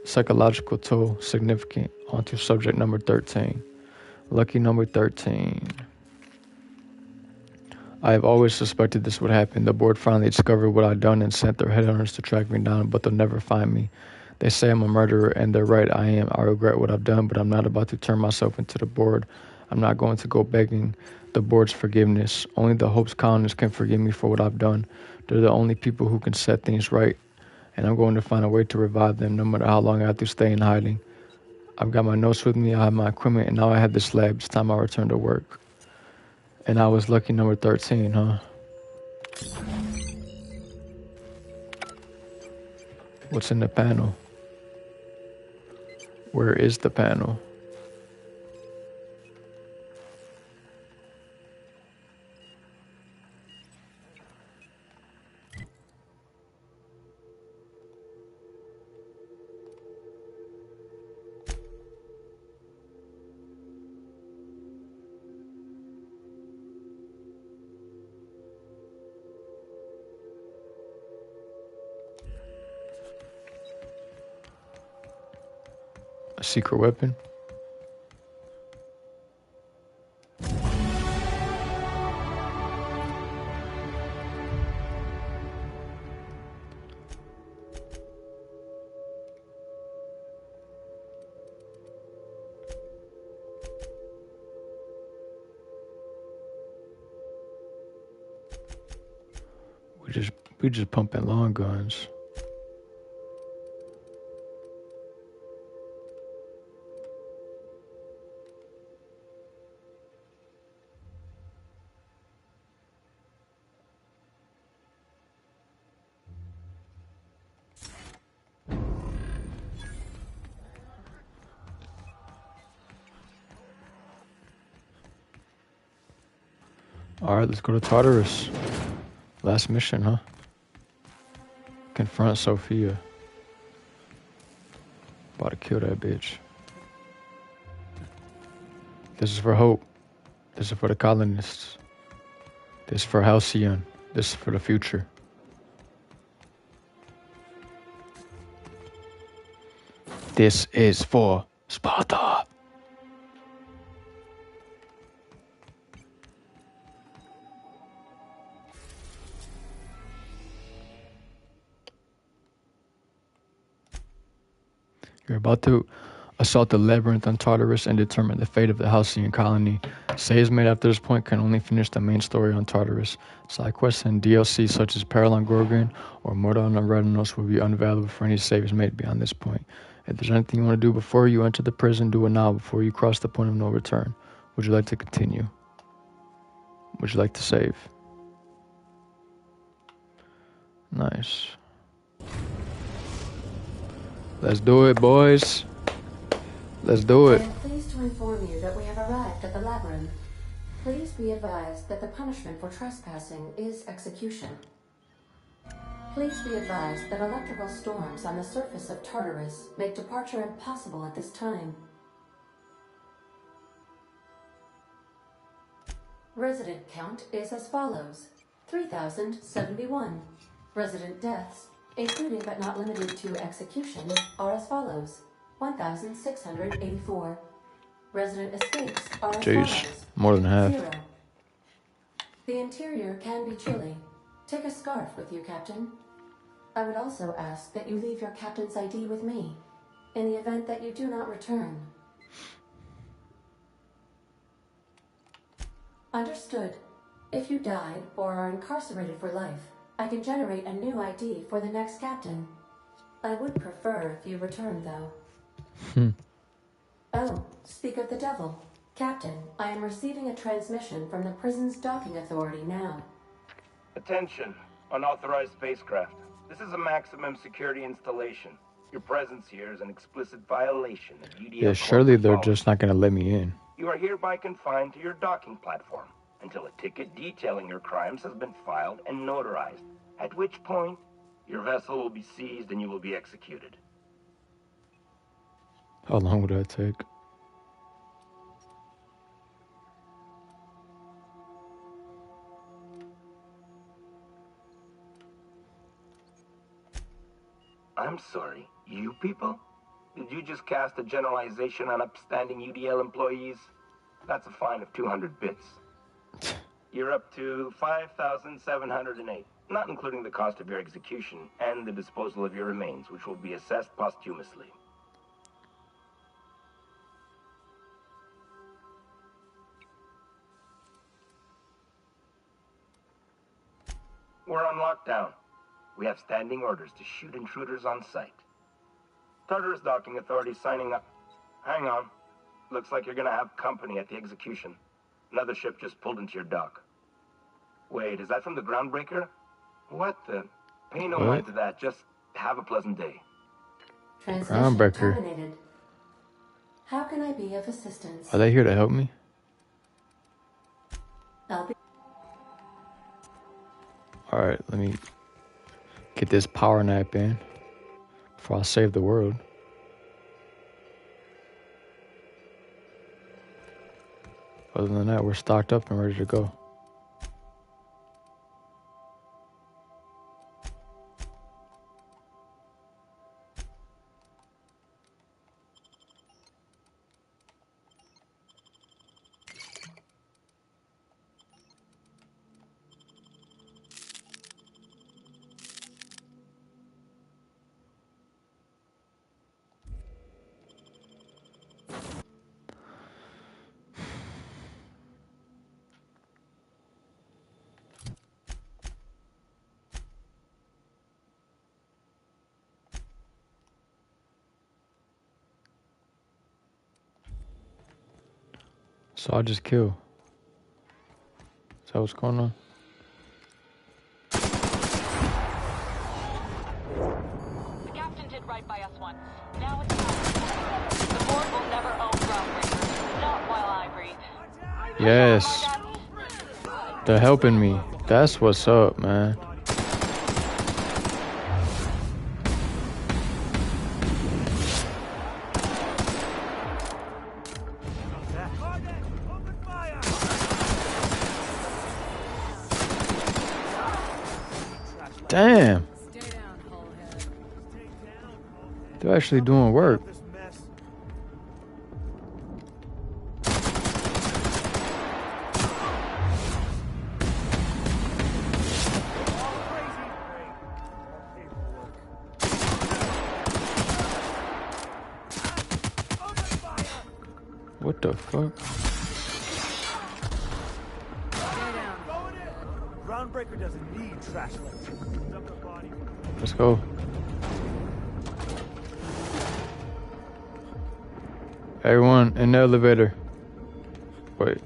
Psychological toll, significant. On to subject number 13. Lucky number 13. I have always suspected this would happen. The board finally discovered what I'd done and sent their headhunters to track me down, but they'll never find me. They say I'm a murderer, and they're right, I am. I regret what I've done, but I'm not about to turn myself into the board. I'm not going to go begging the board's forgiveness. Only the Hope's colonists can forgive me for what I've done. They're the only people who can set things right, and I'm going to find a way to revive them, no matter how long I have to stay in hiding. I've got my notes with me, I have my equipment, and now I have this lab. It's time I return to work. And I was lucky number 13, huh? What's in the panel? Where is the panel? A secret weapon? We just pumping long guns. Alright, let's go to Tartarus. Last mission, huh? Confront Sophia. About to kill that bitch. This is for Hope. This is for the colonists. This is for Halcyon. This is for the future. This is for Sparta. You're about to assault the labyrinth on Tartarus and determine the fate of the Halcyon colony. Saves made after this point can only finish the main story on Tartarus. Side quests and DLC such as Peril on Gorgon or Murder on the Retinos will be unavailable for any saves made beyond this point. If there's anything you want to do before you enter the prison, do it now before you cross the point of no return. Would you like to continue? Would you like to save? Nice. Let's do it, boys. Let's do it. I am pleased to inform you that we have arrived at the labyrinth. Please be advised that the punishment for trespassing is execution. Please be advised that electrical storms on the surface of Tartarus make departure impossible at this time. Resident count is as follows: 3,071. Resident deaths, including but not limited to execution, are as follows: 1,684. Resident escapes are as follows: more than half. 0. The interior can be chilly. Take a scarf with you, Captain. I would also ask that you leave your captain's ID with me, in the event that you do not return. Understood. If you died or are incarcerated for life, I can generate a new ID for the next captain. I would prefer if you return, though. Oh, speak of the devil. Captain, I am receiving a transmission from the prison's docking authority now. Attention, unauthorized spacecraft. This is a maximum security installation. Your presence here is an explicit violation of UDF. Yeah, surely they're just not going to let me in. You are hereby confined to your docking platform until a ticket detailing your crimes has been filed and notarized, at which point your vessel will be seized and you will be executed. How long would that take? I'm sorry, you people? Did you just cast a generalization on upstanding UDL employees? That's a fine of 200 bits. You're up to 5,708, not including the cost of your execution and the disposal of your remains, which will be assessed posthumously. We're on lockdown. We have standing orders to shoot intruders on sight. Tartarus docking authorities signing up. Hang on. Looks like you're gonna have company at the execution. Another ship just pulled into your dock. Wait, is that from the Groundbreaker? What the? Pay no mind to that. Just have a pleasant day. Transmission terminated. How can I be of assistance? Are they here to help me? Alright, let me get this power nap in before I save the world. Other than that, we're stocked up and ready to go. So I'll just kill. Is that what's going on? The captain did right by us once. Now it's time. The board will never own Groundbreaker. Not while I breathe. Yes. They're helping me. That's what's up, man. Damn. They're actually doing work. What the fuck? Groundbreaker doesn't need trash like this. Let's go. Everyone in the elevator. Wait.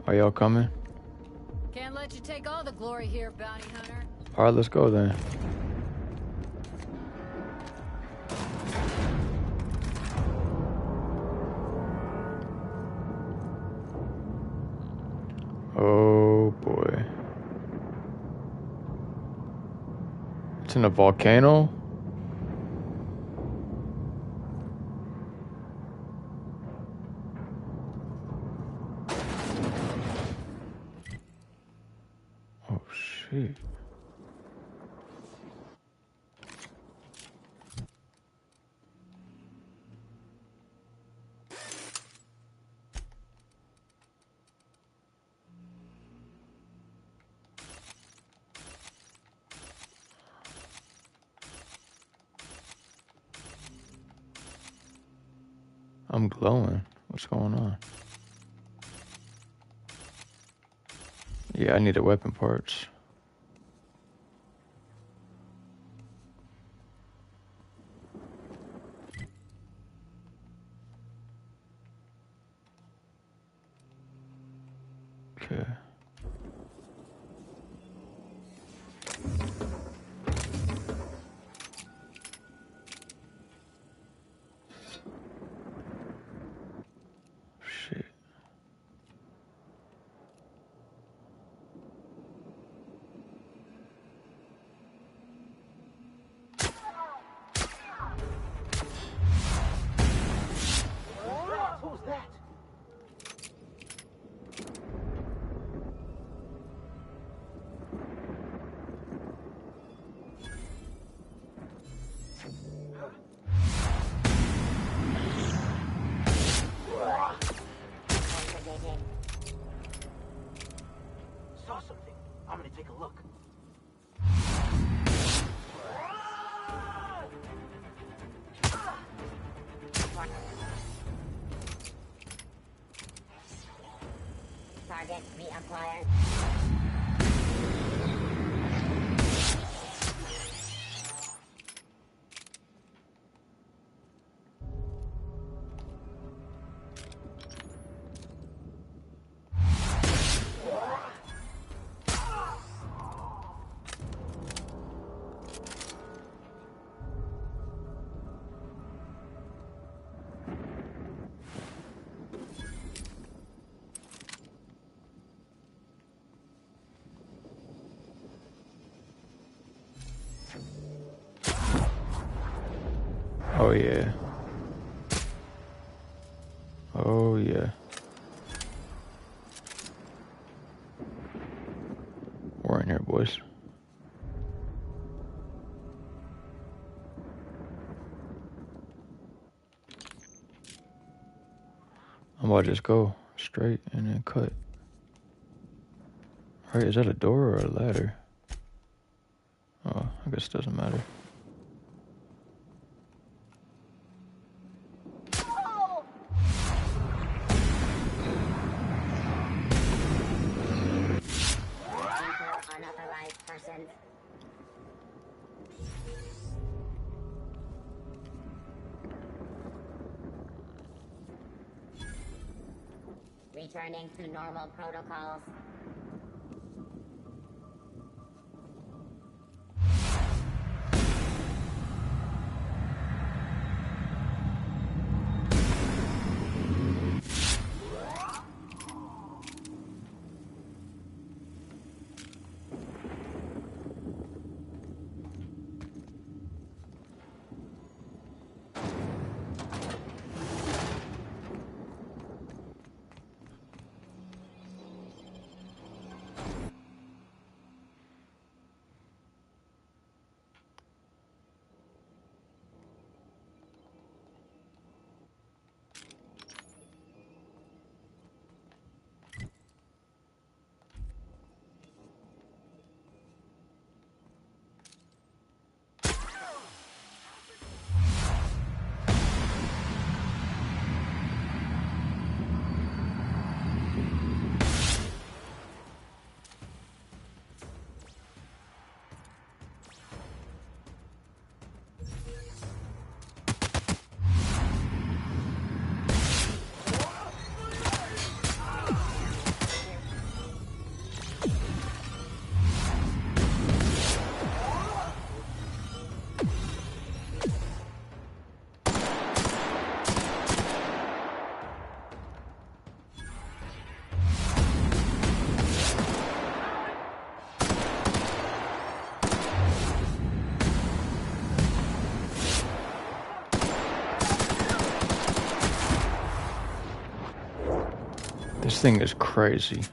Are y'all coming? Can't let you take all the glory here, bounty hunter. Alright, let's go then. Oh boy. It's in a volcano? Oh shit. I'm glowing. What's going on? Yeah, I need the weapon parts. Okay. Shit. Who's that? Target reacquired. Oh yeah. Oh yeah. We're in here, boys. I'm about to just go straight and then cut. Alright, is that a door or a ladder? Oh, I guess it doesn't matter. Unauthorized person. Returning to normal protocols. This thing is crazy.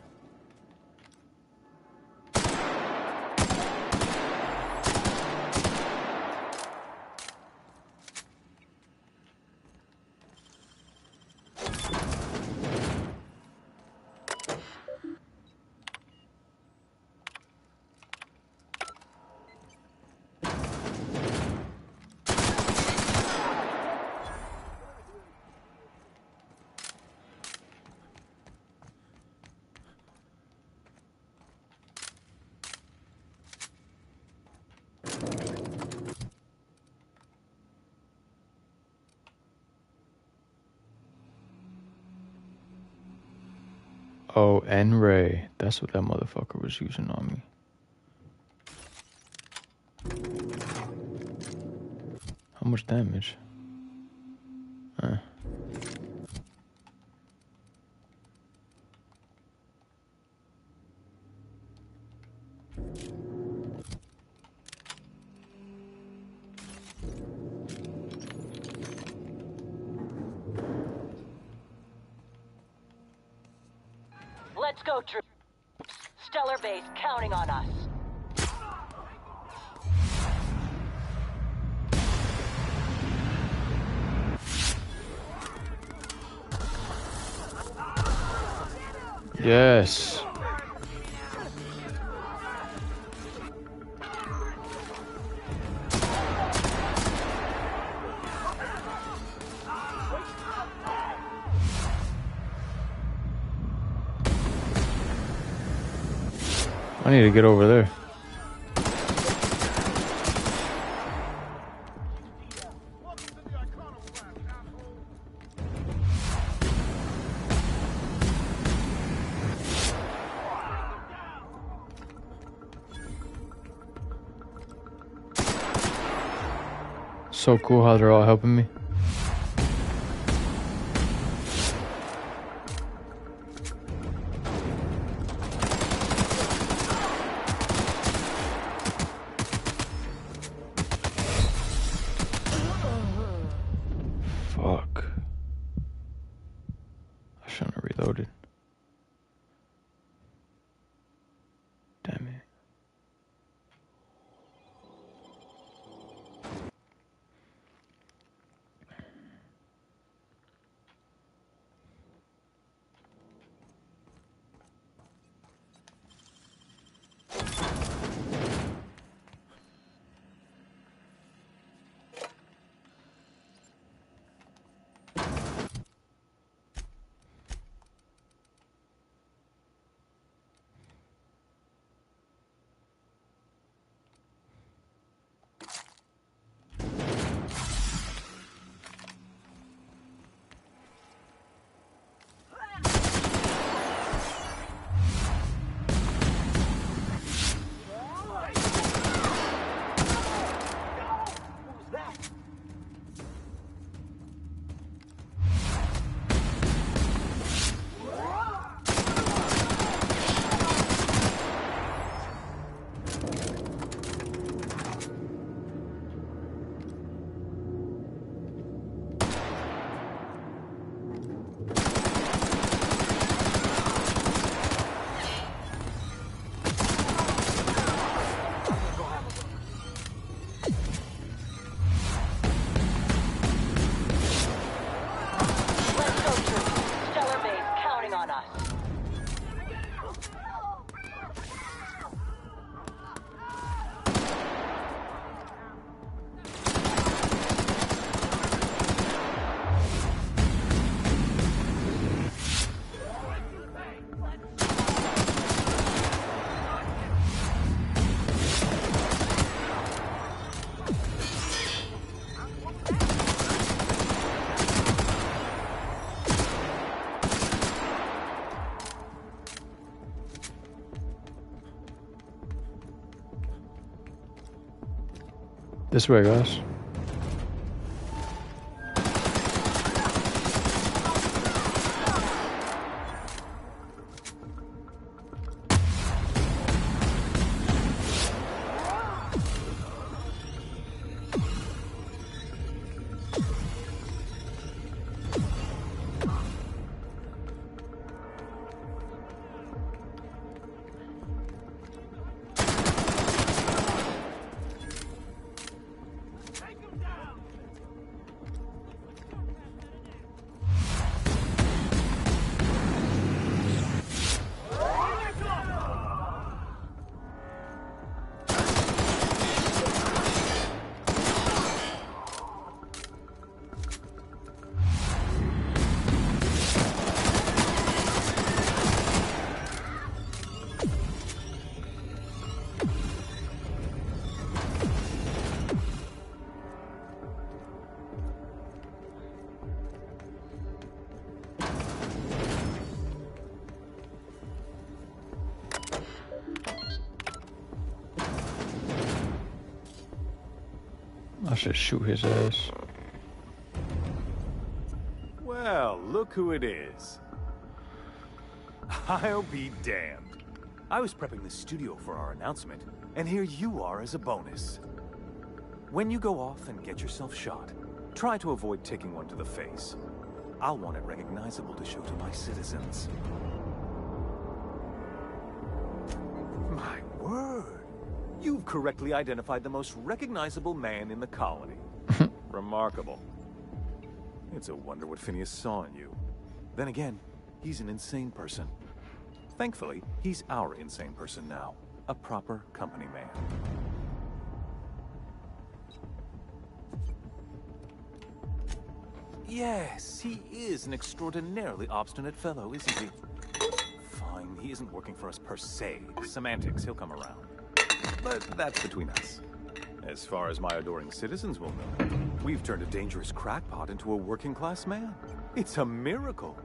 Oh, N-Ray. That's what that motherfucker was using on me. How much damage? Let's go, troops. Stellar Base counting on us. Yes. I need to get over there. So cool how they're all helping me. Fuck. I shouldn't have reloaded. Damn it. This way, guys. I should shoot his ass. Well, look who it is. I'll be damned. I was prepping the studio for our announcement, and here you are as a bonus. When you go off and get yourself shot, try to avoid taking one to the face. I'll want it recognizable to show to my citizens. My word! You've correctly identified the most recognizable man in the colony. Remarkable. It's a wonder what Phineas saw in you. Then again, he's an insane person. Thankfully, he's our insane person now. A proper company man. Yes, he is an extraordinarily obstinate fellow, isn't he? Fine. fine. He isn't working for us per se. Semantics, he'll come around. But that's between us. As far as my adoring citizens will know, we've turned a dangerous crackpot into a working-class man. It's a miracle.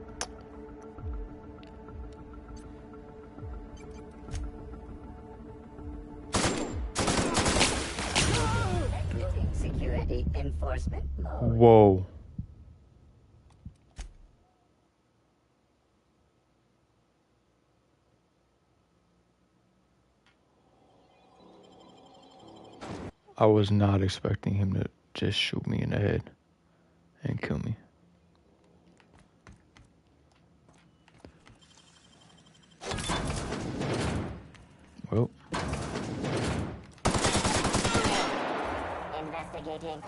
Security enforcement mode. Whoa. I was not expecting him to just shoot me in the head and kill me. Well. Investigating.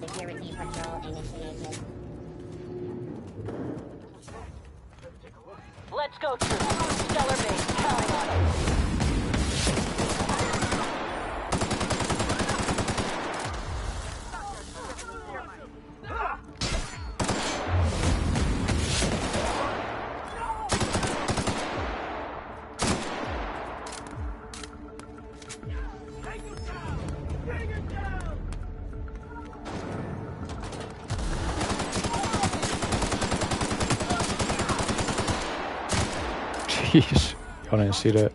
Security patrol initiated. Let's go through. Stellar base, counting on it. Jeez, y'all didn't see that.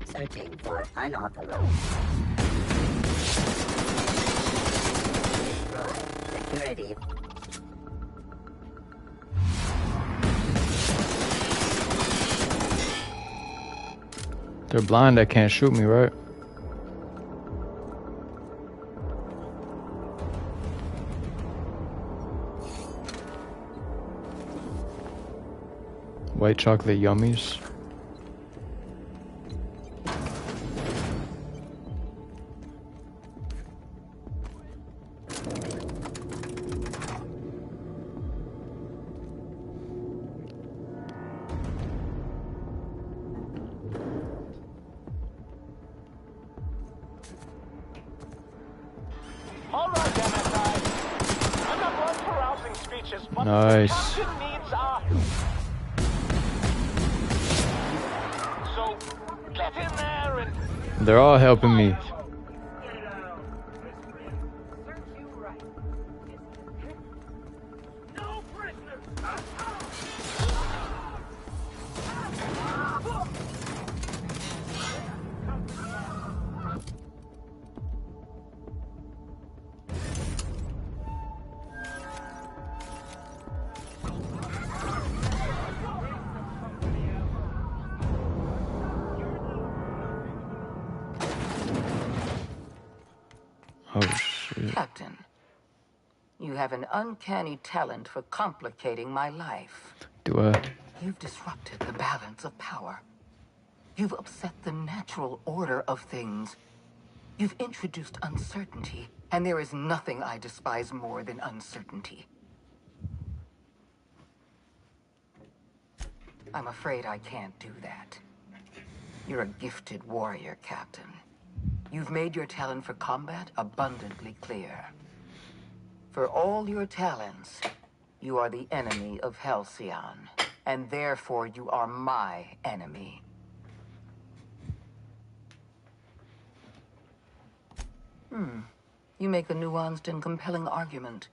Searching for unauthorized. Security. They're blind, they can't shoot me, right? White chocolate yummies. All right, MSI. I'm not one for rousing speeches, but Nice. the captain needs our... So, get in there and... They're all helping me. Oh, shit. Captain, you have an uncanny talent for complicating my life. Do I? You've disrupted the balance of power. You've upset the natural order of things. You've introduced uncertainty, and there is nothing I despise more than uncertainty. I'm afraid I can't do that. You're a gifted warrior, Captain. You've made your talent for combat abundantly clear. For all your talents, you are the enemy of Halcyon, and therefore you are my enemy. You make a nuanced and compelling argument.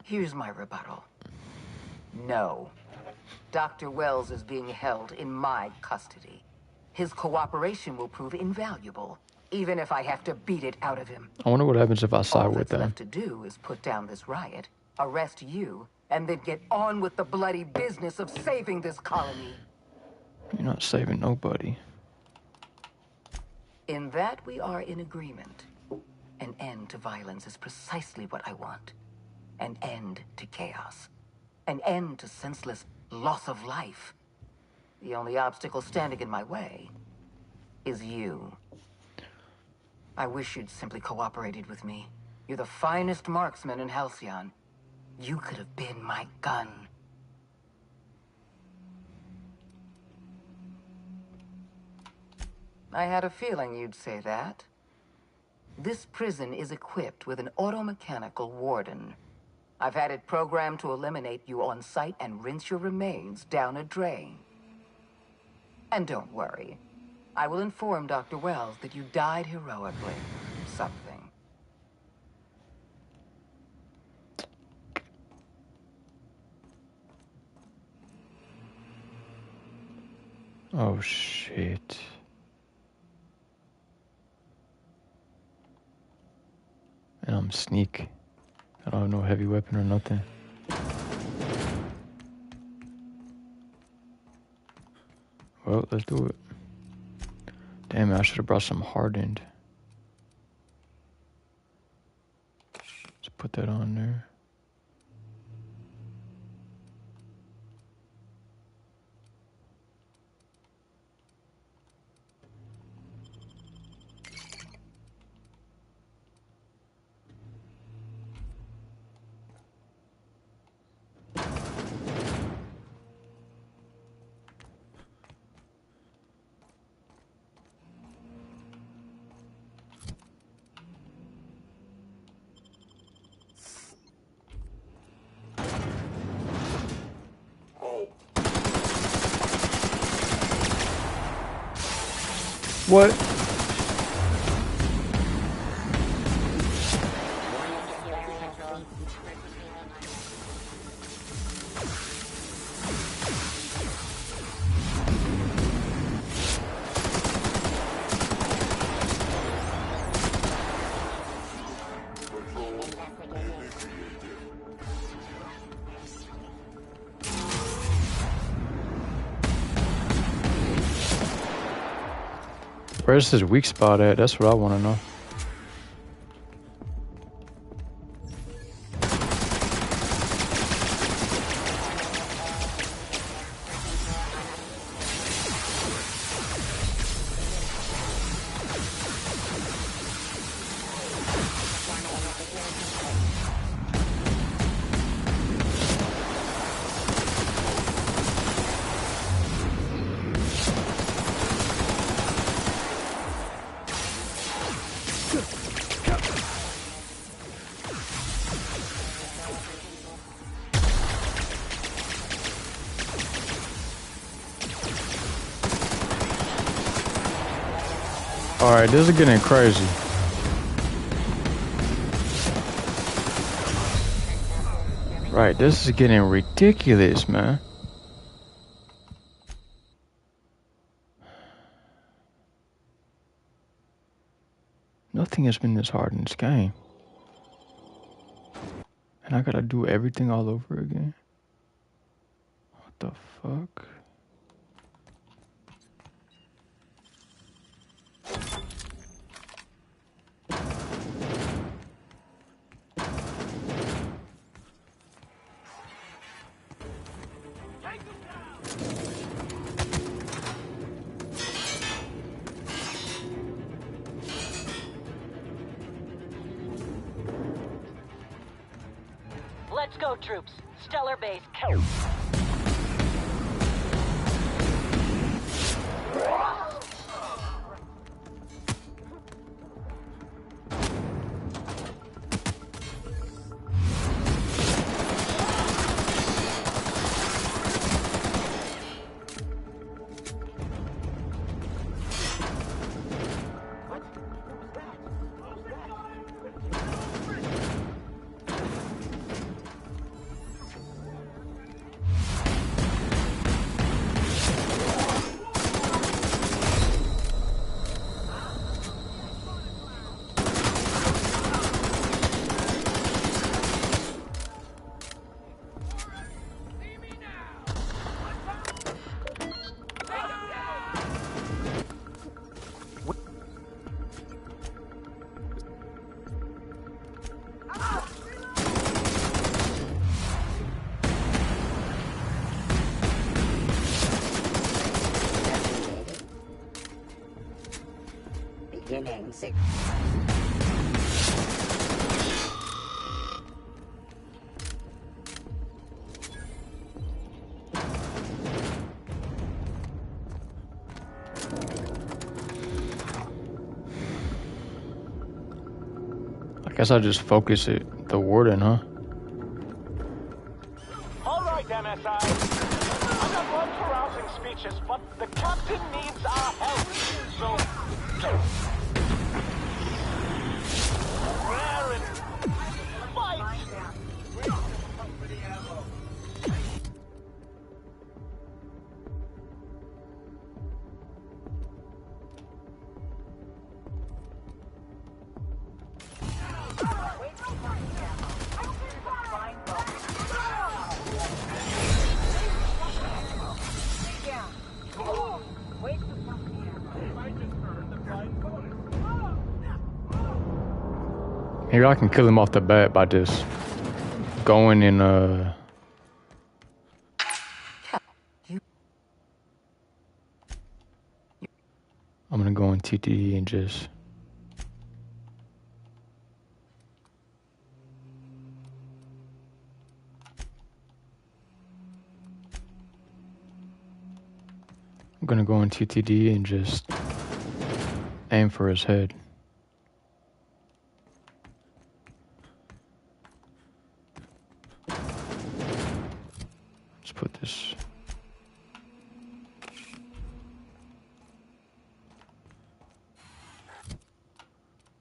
Here's my rebuttal. No. Dr. Wells is being held in my custody. His cooperation will prove invaluable, even if I have to beat it out of him. I wonder what happens if I side All with that's them. left to do is put down this riot, arrest you, and then get on with the bloody business of saving this colony. You're not saving nobody. In that we are in agreement. An end to violence is precisely what I want. An end to chaos. An end to senseless loss of life. The only obstacle standing in my way is you. I wish you'd simply cooperated with me. You're the finest marksman in Halcyon. You could have been my gun. I had a feeling you'd say that. This prison is equipped with an automechanical warden. I've had it programmed to eliminate you on sight and rinse your remains down a drain. And don't worry. I will inform Dr. Wells that you died heroically. Something. Oh, shit. And I'm sneak. I don't have no heavy weapon or nothing. Well, let's do it. Damn it, I should have brought some hardened. Let's put that on there. What? Where's his weak spot at? That's what I want to know. Alright, this is getting crazy. Right, this is getting ridiculous, man. Nothing has been this hard in this game. And I gotta do everything all over again? What the fuck? Let's go, troops. Stellar base. Kill. sick. I guess I'll just focus it. The warden, huh? All right, MSI. I'm not one for rousing speeches, but the captain needs our help. So, prepare and fight. Maybe I can kill him off the bat by just going in I'm gonna go in TTE and just aim for his head. Let's put this.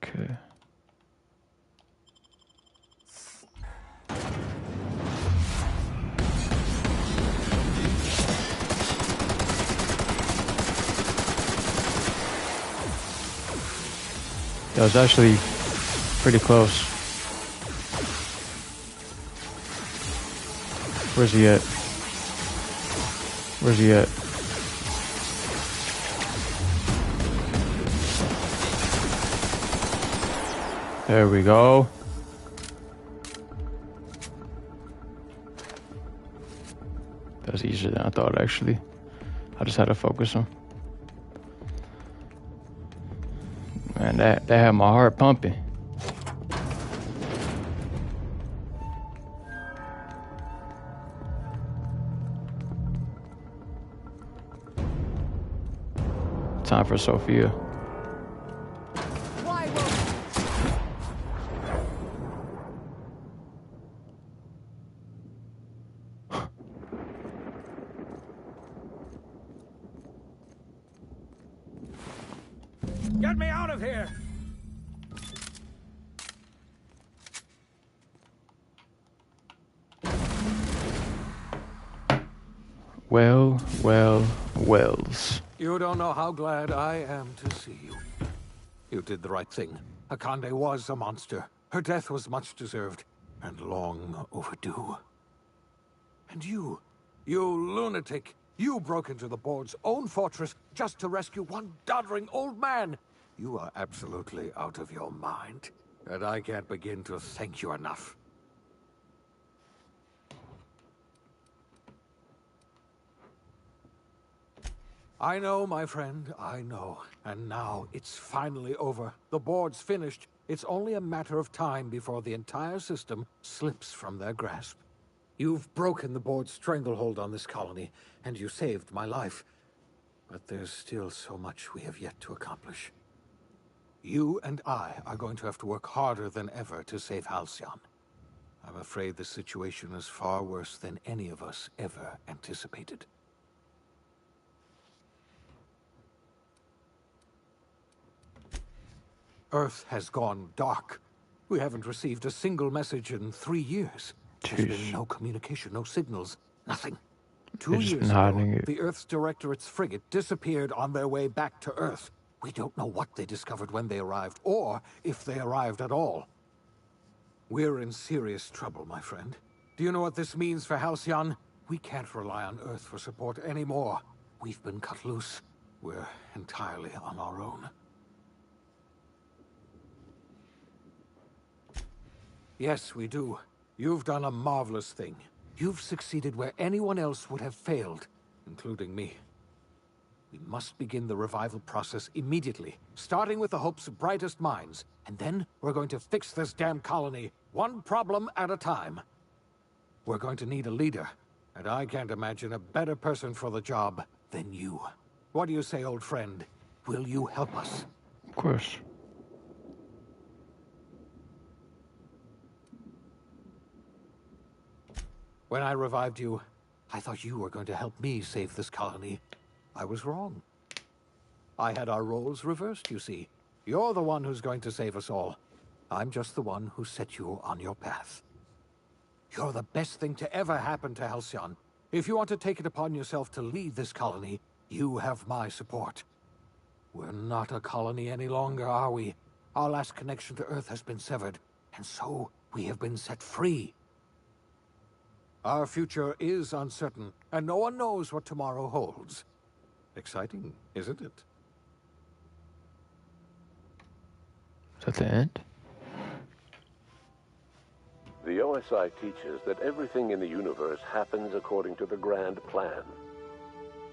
Okay. That was actually pretty close. Where's he at? Where's he at? There we go. That was easier than I thought, actually. I just had to focus him. Man, that had my heart pumping. Time for Sophia. Get me out of here! Wells. You don't know how glad I am to see you. You did the right thing. Akande was a monster. Her death was much deserved, and long overdue. And you lunatic, you broke into the board's own fortress just to rescue one doddering old man. You are absolutely out of your mind, and I can't begin to thank you enough. I know, my friend, I know. And now it's finally over. The board's finished. It's only a matter of time before the entire system slips from their grasp. You've broken the board's stranglehold on this colony, and you saved my life. But there's still so much we have yet to accomplish. You and I are going to have to work harder than ever to save Halcyon. I'm afraid the situation is far worse than any of us ever anticipated. Earth has gone dark. We haven't received a single message in 3 years. There's been no communication, no signals, nothing. 2 years ago, the Earth's Directorate's frigate disappeared on their way back to Earth. We don't know what they discovered when they arrived, or if they arrived at all. We're in serious trouble, my friend. Do you know what this means for Halcyon? We can't rely on Earth for support anymore. We've been cut loose. We're entirely on our own. Yes, we do. You've done a marvelous thing. You've succeeded where anyone else would have failed, including me. We must begin the revival process immediately, starting with the Hope's brightest minds. And then we're going to fix this damn colony, one problem at a time. We're going to need a leader, and I can't imagine a better person for the job than you. What do you say, old friend? Will you help us? Of course. When I revived you, I thought you were going to help me save this colony. I was wrong. I had our roles reversed, you see. You're the one who's going to save us all. I'm just the one who set you on your path. You're the best thing to ever happen to Halcyon. If you want to take it upon yourself to lead this colony, you have my support. We're not a colony any longer, are we? Our last connection to Earth has been severed, and so we have been set free. Our future is uncertain, and no one knows what tomorrow holds. Exciting, isn't it? Is that the end? The OSI teaches that everything in the universe happens according to the grand plan.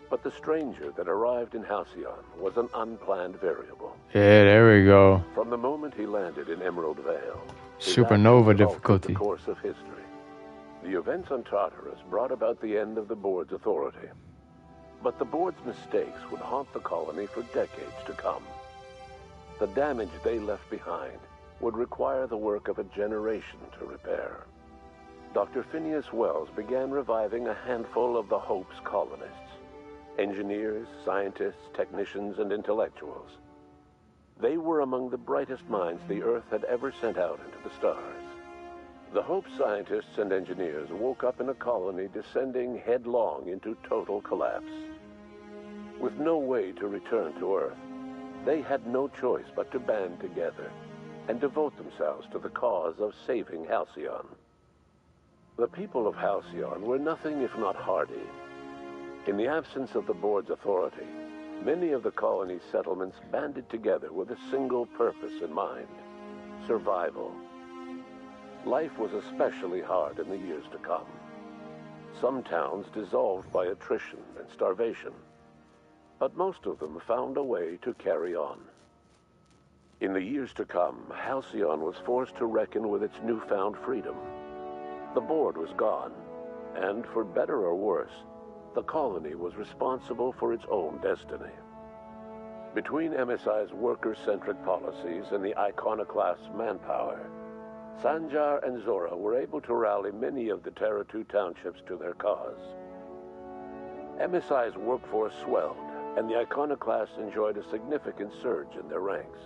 But the stranger that arrived in Halcyon was an unplanned variable. Yeah, there we go. From the moment he landed in Emerald Vale, Supernova difficulty. the course of history. The events on Tartarus brought about the end of the board's authority. But the board's mistakes would haunt the colony for decades to come. The damage they left behind would require the work of a generation to repair. Dr. Phineas Wells began reviving a handful of the Hope's colonists. Engineers, scientists, technicians, and intellectuals. They were among the brightest minds the Earth had ever sent out into the stars. The Hope scientists and engineers woke up in a colony descending headlong into total collapse. With no way to return to Earth, they had no choice but to band together and devote themselves to the cause of saving Halcyon. The people of Halcyon were nothing if not hardy. In the absence of the board's authority, many of the colony's settlements banded together with a single purpose in mind: survival. Life was especially hard in the years to come. Some towns dissolved by attrition and starvation, but most of them found a way to carry on. In the years to come, Halcyon was forced to reckon with its newfound freedom. The board was gone, and for better or worse, the colony was responsible for its own destiny. Between MSI's worker-centric policies and the iconoclast's manpower, Sanjar and Zora were able to rally many of the Terra 2 townships to their cause. MSI's workforce swelled, and the iconoclasts enjoyed a significant surge in their ranks.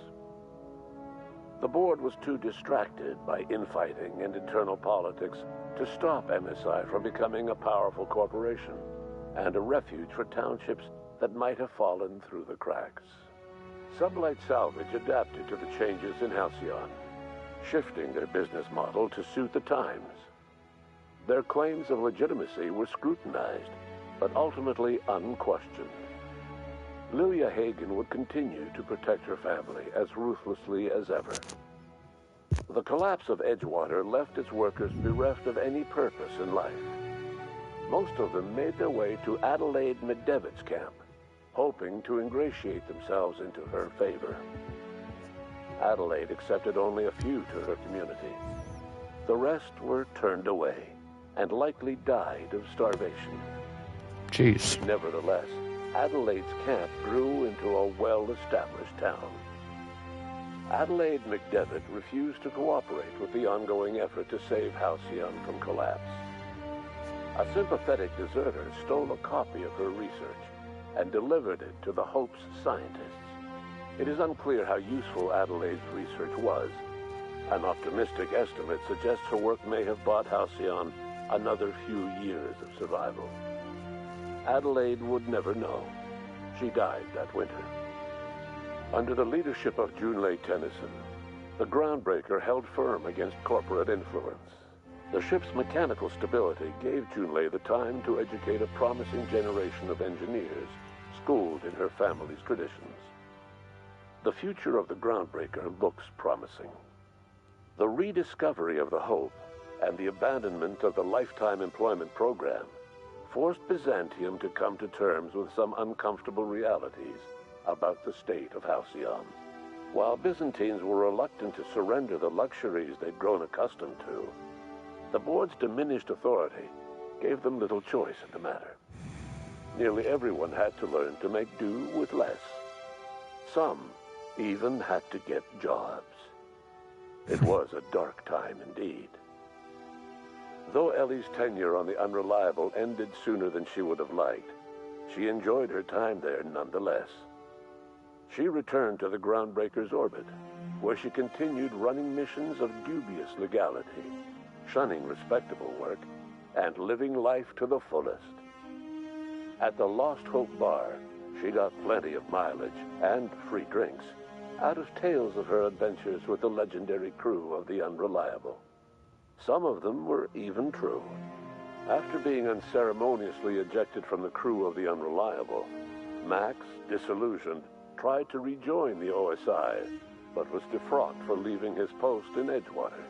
The board was too distracted by infighting and internal politics to stop MSI from becoming a powerful corporation and a refuge for townships that might have fallen through the cracks. Sublight Salvage adapted to the changes in Halcyon, shifting their business model to suit the times. Their claims of legitimacy were scrutinized, but ultimately unquestioned. Lilia Hagen would continue to protect her family as ruthlessly as ever. The collapse of Edgewater left its workers bereft of any purpose in life. Most of them made their way to Adelaide Medevic's camp, hoping to ingratiate themselves into her favor. Adelaide accepted only a few to her community. The rest were turned away and likely died of starvation. Jeez. Nevertheless, Adelaide's camp grew into a well-established town. Adelaide McDevitt refused to cooperate with the ongoing effort to save Halcyon from collapse. A sympathetic deserter stole a copy of her research and delivered it to the Hope's scientists. It is unclear how useful Adelaide's research was. An optimistic estimate suggests her work may have bought Halcyon another few years of survival. Adelaide would never know. She died that winter. Under the leadership of Junlei Tennyson, the Groundbreaker held firm against corporate influence. The ship's mechanical stability gave Junlei the time to educate a promising generation of engineers schooled in her family's traditions. The future of the Groundbreaker looks promising. The rediscovery of the Hope and the abandonment of the lifetime employment program forced Byzantium to come to terms with some uncomfortable realities about the state of Halcyon. While Byzantines were reluctant to surrender the luxuries they'd grown accustomed to, the board's diminished authority gave them little choice in the matter. Nearly everyone had to learn to make do with less. Some even had to get jobs. It was a dark time indeed. Though Ellie's tenure on the Unreliable ended sooner than she would have liked, she enjoyed her time there nonetheless. She returned to the Groundbreaker's orbit, where she continued running missions of dubious legality, shunning respectable work, and living life to the fullest. At the Lost Hope Bar, she got plenty of mileage and free drinks out of tales of her adventures with the legendary crew of the Unreliable. Some of them were even true. After being unceremoniously ejected from the crew of the Unreliable, Max, disillusioned, tried to rejoin the OSI, but was defrocked for leaving his post in Edgewater.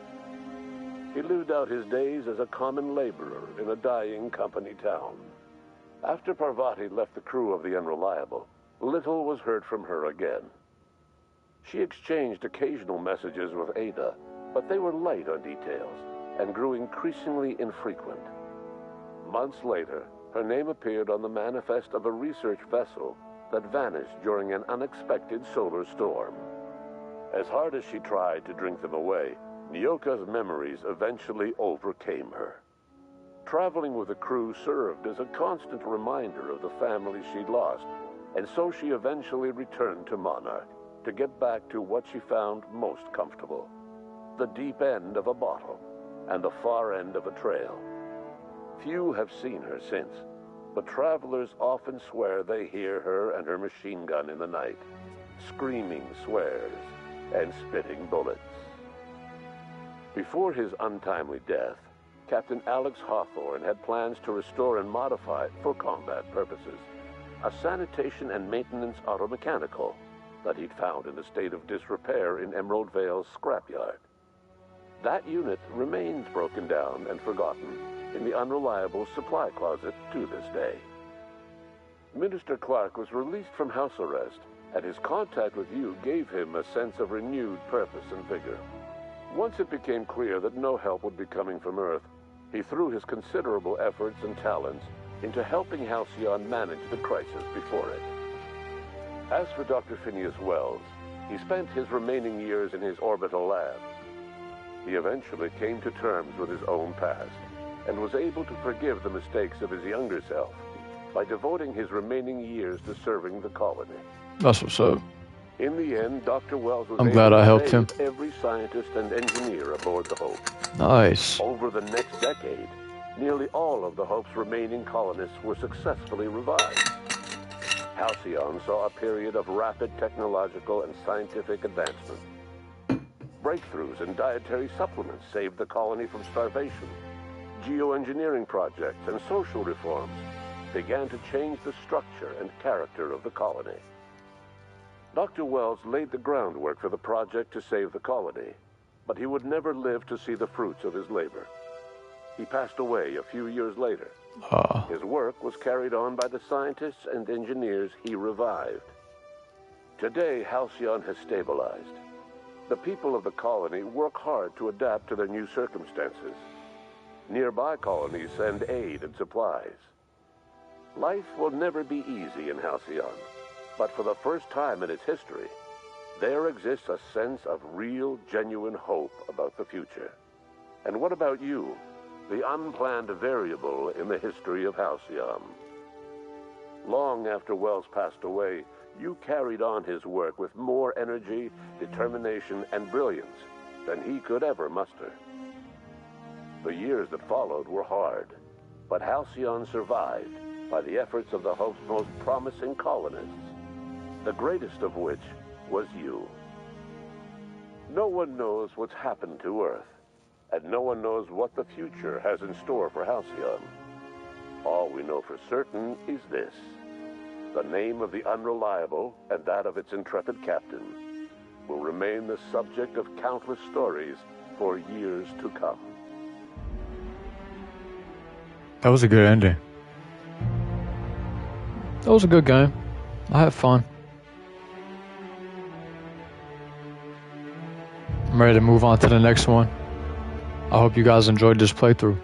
He lived out his days as a common laborer in a dying company town. After Parvati left the crew of the Unreliable, little was heard from her again. She exchanged occasional messages with Ada, but they were light on details and grew increasingly infrequent. Months later, her name appeared on the manifest of a research vessel that vanished during an unexpected solar storm. As hard as she tried to drink them away, Nyoka's memories eventually overcame her. Traveling with the crew served as a constant reminder of the family she'd lost, and so she eventually returned to Monarch to get back to what she found most comfortable: the deep end of a bottle and the far end of a trail. Few have seen her since, but travelers often swear they hear her and her machine gun in the night, screaming swears and spitting bullets. Before his untimely death, Captain Alex Hawthorne had plans to restore and modify, for combat purposes, a sanitation and maintenance automechanical that he'd found in a state of disrepair in Emerald Vale's scrapyard. That unit remains broken down and forgotten in the Unreliable supply closet to this day. Minister Clark was released from house arrest, and his contact with you gave him a sense of renewed purpose and vigor. Once it became clear that no help would be coming from Earth, he threw his considerable efforts and talents into helping Halcyon manage the crisis before it. As for Dr. Phineas Wells, he spent his remaining years in his orbital lab. He eventually came to terms with his own past and was able to forgive the mistakes of his younger self by devoting his remaining years to serving the colony. That's what's up. In the end, Dr. Wells was I'm able glad I to helped save him. every scientist and engineer aboard the Hope. Nice. Over the next decade, nearly all of the Hope's remaining colonists were successfully revived. Halcyon saw a period of rapid technological and scientific advancement. Breakthroughs in dietary supplements saved the colony from starvation. Geoengineering projects and social reforms began to change the structure and character of the colony. Dr. Wells laid the groundwork for the project to save the colony, but he would never live to see the fruits of his labor. He passed away a few years later. His work was carried on by the scientists and engineers he revived. Today, Halcyon has stabilized. The people of the colony work hard to adapt to their new circumstances. Nearby colonies send aid and supplies. Life will never be easy in Halcyon, but for the first time in its history, there exists a sense of real, genuine hope about the future. And what about you, the unplanned variable in the history of Halcyon? Long after Wells passed away, you carried on his work with more energy, determination, and brilliance than he could ever muster. The years that followed were hard, but Halcyon survived by the efforts of the Hope's most promising colonists, the greatest of which was you. No one knows what's happened to Earth, and no one knows what the future has in store for Halcyon. All we know for certain is this: the name of the Unreliable and that of its intrepid captain will remain the subject of countless stories for years to come. That was a good ending. It was a good game. I had fun. I'm ready to move on to the next one. I hope you guys enjoyed this playthrough.